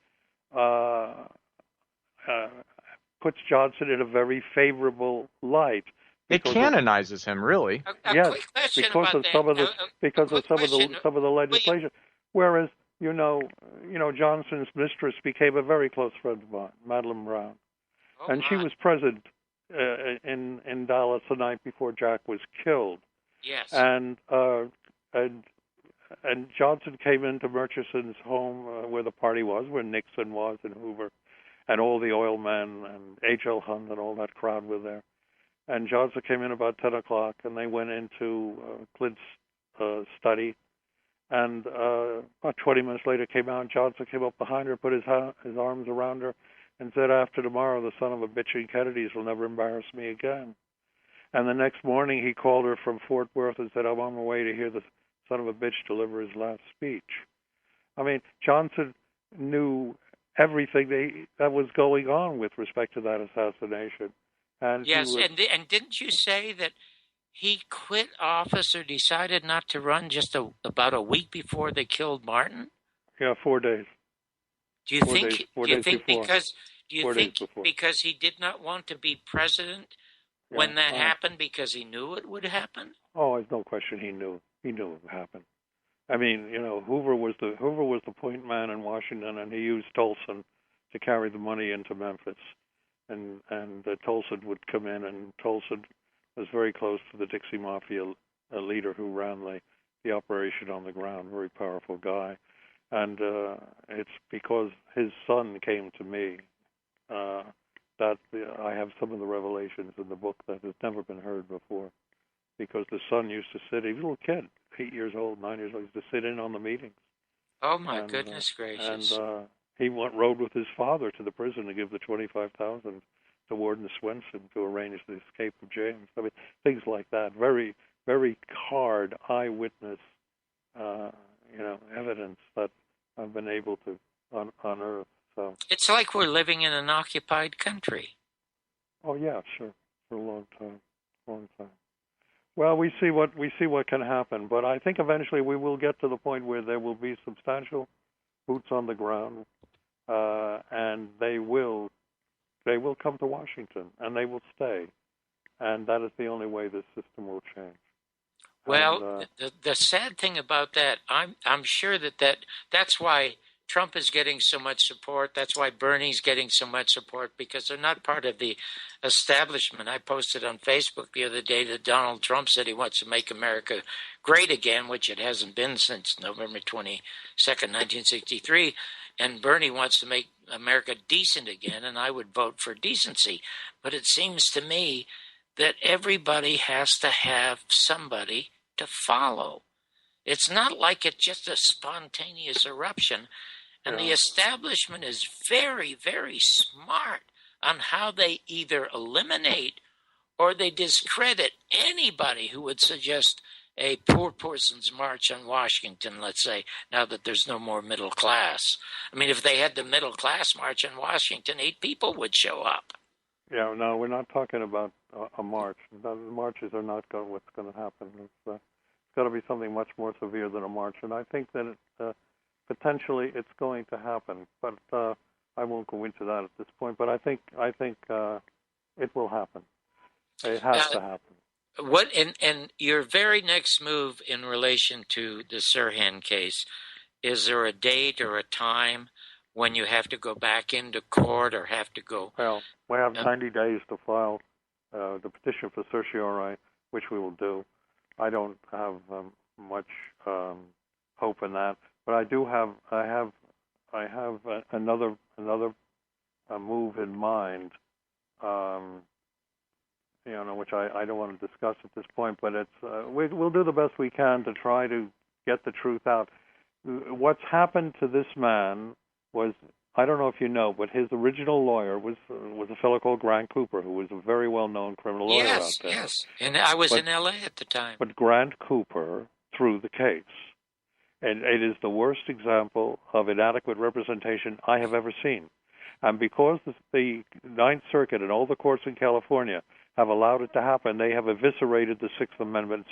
F: puts Johnson in a very favorable light.
J: It canonizes him, really.
F: Yes, because of some of the legislation. Whereas Johnson's mistress became a very close friend of mine, Madeleine Brown, and she was present in Dallas the night before Jack was killed.
D: Yes.
F: And Johnson came into Murchison's home where the party was, where Nixon was and Hoover, and all the oil men and H.L. Hunt and all that crowd were there. And Johnson came in about 10 o'clock, and they went into Clint's study. And about 20 minutes later came out, and Johnson came up behind her, put his arms around her, and said, "After tomorrow, the son of a bitch in Kennedys will never embarrass me again." And the next morning, he called her from Fort Worth and said, "I'm on my way to hear the son of a bitch deliver his last speech." I mean, Johnson knew everything that was going on with respect to that assassination. And
D: yes, and didn't you say that he quit office or decided not to run just about a week before they killed Martin?
F: Yeah, 4 days.
D: Do you think because he did not want to be president when that happened, because he knew it would happen?
F: Oh, there's no question he knew. He knew it would happen. I mean, Hoover was the point man in Washington, and he used Tolson to carry the money into Memphis. and Tolson would come in, and Tolson was very close to the Dixie Mafia leader who ran the operation on the ground, very powerful guy. And it's because his son came to me that I have some of the revelations in the book that has never been heard before. Because the son used to sit, he was a little kid, 8 years old, 9 years old, used to sit in on the meetings.
D: Oh, my goodness gracious.
F: And he rode with his father to the prison to give the $25,000 to Warden Swenson to arrange the escape of James. I mean, things like that. Very, very hard eyewitness, evidence that I've been able to unearth. So
D: it's like we're living in an occupied country.
F: Oh yeah, sure, for a long time. Well, we see what can happen, but I think eventually we will get to the point where there will be substantial boots on the ground, and they will come to Washington, and they will stay, and that is the only way this system will change.
D: Well, the sad thing about that, I'm sure that's why Trump is getting so much support. That's why Bernie's getting so much support, because they're not part of the establishment. I posted on Facebook the other day that Donald Trump said he wants to make America great again, which it hasn't been since November 22nd, 1963. And Bernie wants to make America decent again, and I would vote for decency. But it seems to me that everybody has to have somebody to follow. It's not like it's just a spontaneous eruption. And the establishment is very, very smart on how they either eliminate or they discredit anybody who would suggest a poor person's march on Washington, let's say, now that there's no more middle class. I mean, if they had the middle class march on Washington, 8 people would show up.
F: Yeah, no, we're not talking about a march. The marches are not what's going to happen. It's got to be something much more severe than a march, and I think that potentially it's going to happen, but I won't go into that at this point. But I think it will happen. It has to happen.
D: What and your very next move in relation to the Sirhan case, is there a date or a time when you have to go back into court or have to go?
F: Well, we have 90 days to file the petition for certiorari, which we will do. I don't have much hope in that, but I do have. I have another move in mind. Which I don't want to discuss at this point, but it's we'll do the best we can to try to get the truth out. What's happened to this man was, I don't know if you know, but his original lawyer was a fellow called Grant Cooper, who was a very well-known criminal lawyer out there.
D: Yes, and I was in L.A. at the time.
F: But Grant Cooper threw the case, and it is the worst example of inadequate representation I have ever seen. And because the Ninth Circuit and all the courts in California have allowed it to happen, they have eviscerated the Sixth Amendment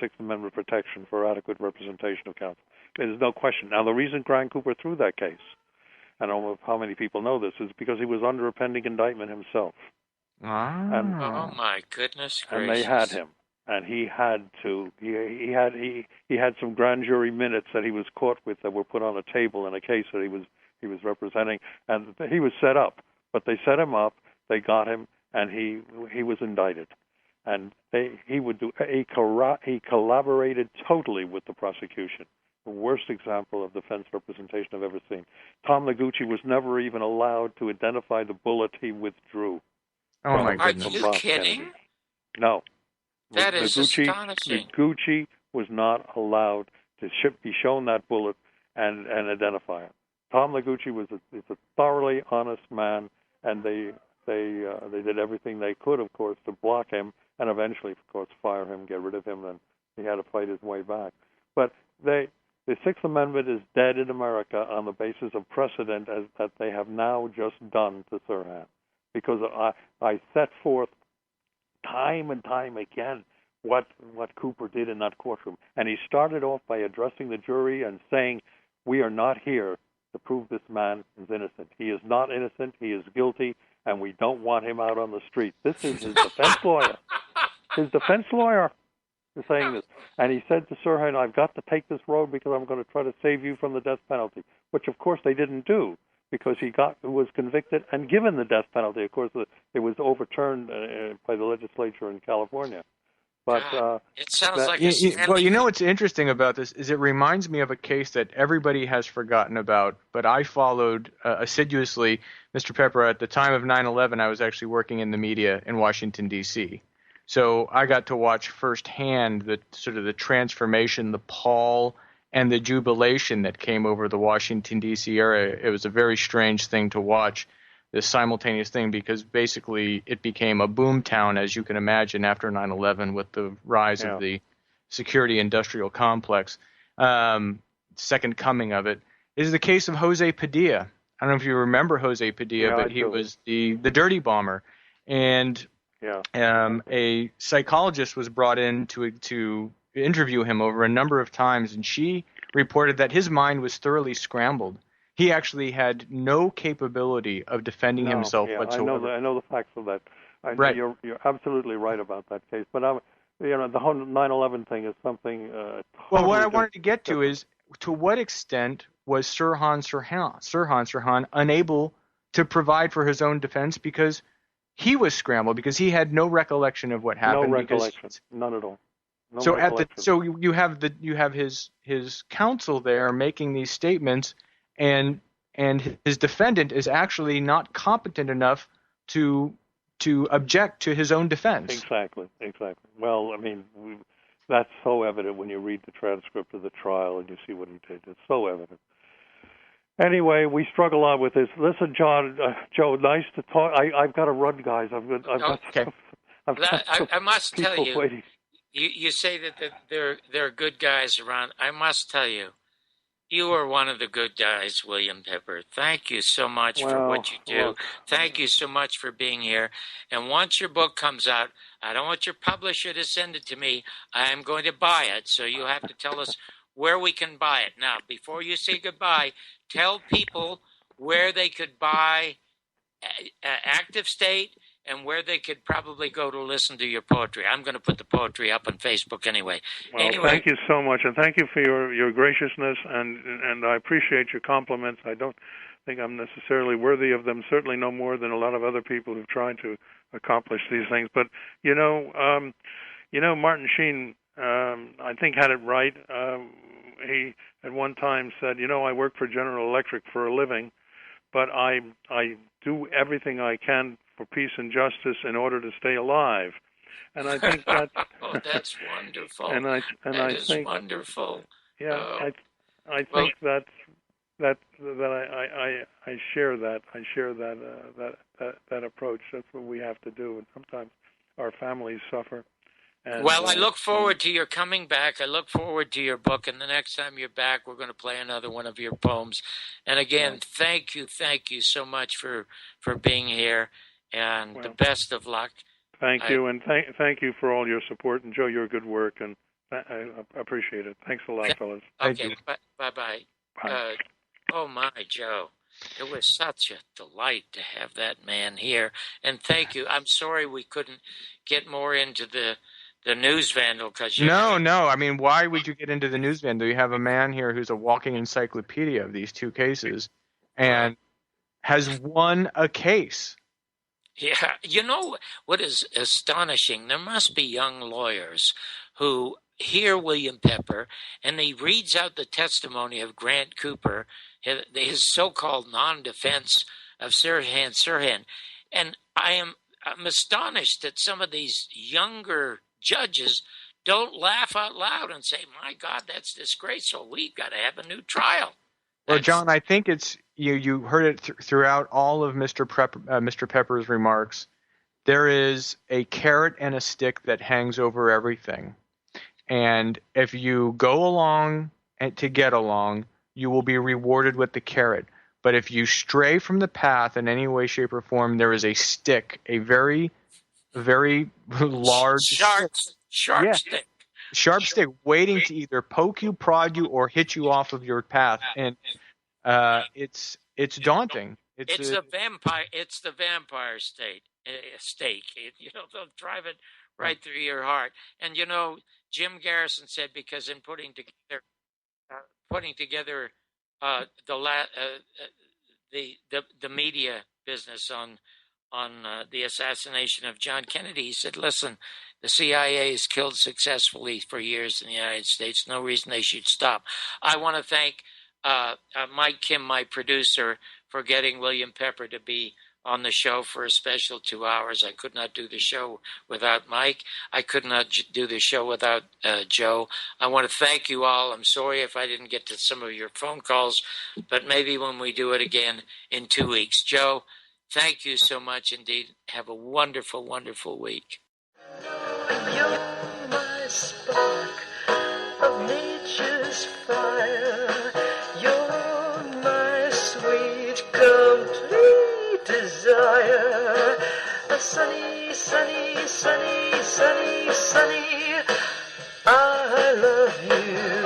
F: protection for adequate representation of counsel. There's no question. Now, the reason Grant Cooper threw that case, I don't know how many people know this, is because he was under a pending indictment himself. And,
D: oh my goodness gracious!
F: And they had him, and he had to. He had some grand jury minutes that he was caught with that were put on a table in a case that he was representing, and he was set up. But they set him up, they got him, and he was indicted. And he collaborated totally with the prosecution. The worst example of defense representation I've ever seen. Tom Noguchi was never even allowed to identify the bullet he withdrew.
J: Oh my goodness!
D: Are you kidding?
F: Kennedy. No.
D: That is astonishing.
F: Noguchi was not allowed to be shown that bullet and identify it. Tom Noguchi is a thoroughly honest man, and they did everything they could, of course, to block him, and eventually, of course, fire him, get rid of him, and he had to fight his way back. But the Sixth Amendment is dead in America on the basis of precedent that they have now just done to Sirhan. Because I set forth time and time again what Cooper did in that courtroom. And he started off by addressing the jury and saying, we are not here to prove this man is innocent. He is not innocent. He is guilty, and we don't want him out on the street. This is his defense lawyer. His defense lawyer is saying this. And he said to Sirhan, I've got to take this road because I'm going to try to save you from the death penalty, which, of course, they didn't do. because he was convicted and given the death penalty. Of course, it was overturned by the legislature in California. But
D: it sounds
F: that,
D: like
J: well, you know what's interesting about this is it reminds me of a case that everybody has forgotten about, but I followed assiduously. Mr. Pepper, at the time of 9/11, I was actually working in the media in Washington, D.C., so I got to watch firsthand the sort of the transformation, the pall, and the jubilation that came over the Washington, D.C. area. It was a very strange thing to watch, this simultaneous thing, because basically it became a boom town, as you can imagine, after 9/11 with the rise of the security industrial complex. Second coming of it is the case of Jose Padilla. I don't know if you remember Jose Padilla, but he was the dirty bomber. And a psychologist was brought in to interview him over a number of times, and she reported that his mind was thoroughly scrambled. He actually had no capability of defending himself whatsoever.
F: I know the facts of that.
J: Right.
F: You're absolutely right about that case. But the whole 9/11 thing is something.
J: Well, what I wanted to get to is, to what extent was Sirhan Sirhan unable to provide for his own defense because he was scrambled, because he had no recollection of what happened.
F: No recollection, none at all. No
J: so
F: recollection.
J: You have his counsel there making these statements, and his defendant is actually not competent enough to object to his own defense.
F: Exactly. Well, I mean, that's so evident when you read the transcript of the trial and you see what he did. It's so evident. Anyway, we struggle on with this. Listen, Joe, nice to talk. I've got to run, guys. I've got
D: I must tell you,
F: waiting.
D: You say that there are good guys around. I must tell you, you are one of the good guys, William Pepper. Thank you so much for what you do.
F: Look.
D: Thank you so much for being here. And once your book comes out, I don't want your publisher to send it to me. I am going to buy it, so you have to tell us where we can buy it. Now, before you say goodbye, tell people where they could buy Active State and where they could probably go to listen to your poetry. I'm going to put the poetry up on Facebook anyway.
F: Well, thank you so much, and thank you for your graciousness, and I appreciate your compliments. I don't think I'm necessarily worthy of them, certainly no more than a lot of other people who've tried to accomplish these things. But, Martin Sheen, I think, had it right. He at one time said, I work for General Electric for a living, but I do everything I can for peace and justice in order to stay alive. And I think that's
D: that's wonderful.
F: I think
D: wonderful.
F: Yeah, I think that I share that. I share that approach. That's what we have to do, and sometimes our families suffer. And,
D: I look forward to your coming back. I look forward to your book, and the next time you're back, we're going to play another one of your poems. And again, thank you so much for being here, and the best of luck.
F: Thank you, and thank you for all your support, and Joe, your good work, and I appreciate it. Thanks a lot, fellas.
D: Okay, bye-bye. Oh, my, Joe. It was such a delight to have that man here, and thank you. I'm sorry we couldn't get more into the news vandal because
J: No. I mean, why would you get into the news vandal? You have a man here who's a walking encyclopedia of these two cases, and has won a case.
D: Yeah, you know what is astonishing? There must be young lawyers who hear William Pepper, and he reads out the testimony of Grant Cooper, his so-called non-defense of Sirhan, and I'm astonished that some of these younger judges don't laugh out loud and say, my God, that's disgraceful. We've got to have a new trial.
J: Well, John, I think it's you heard it throughout all of Mr. Pepper's remarks. There is a carrot and a stick that hangs over everything. And if you go along to get along, you will be rewarded with the carrot. But if you stray from the path in any way, shape, or form, there is a stick, a very, very large
D: sharp stick.
J: Sharp stick waiting to either poke you, prod you, or hit you off of your path. And it's daunting.
D: It's the vampire stake. They'll drive it right through your heart. And Jim Garrison said, because in putting together the media business on the assassination of John Kennedy. He said, "Listen, the CIA has killed successfully for years in the United States. No reason they should stop." I want to thank Mike Kim, my producer, for getting William Pepper to be on the show for a special 2 hours. I could not do the show without Mike. I could not do the show without Joe. I want to thank you all. I'm sorry if I didn't get to some of your phone calls, but maybe when we do it again in 2 weeks. Joe, thank you so much indeed. Have a wonderful, wonderful week.
B: You're my spark of nature's fire. You're my sweet, complete desire. A sunny, sunny, sunny, sunny, sunny. I love you.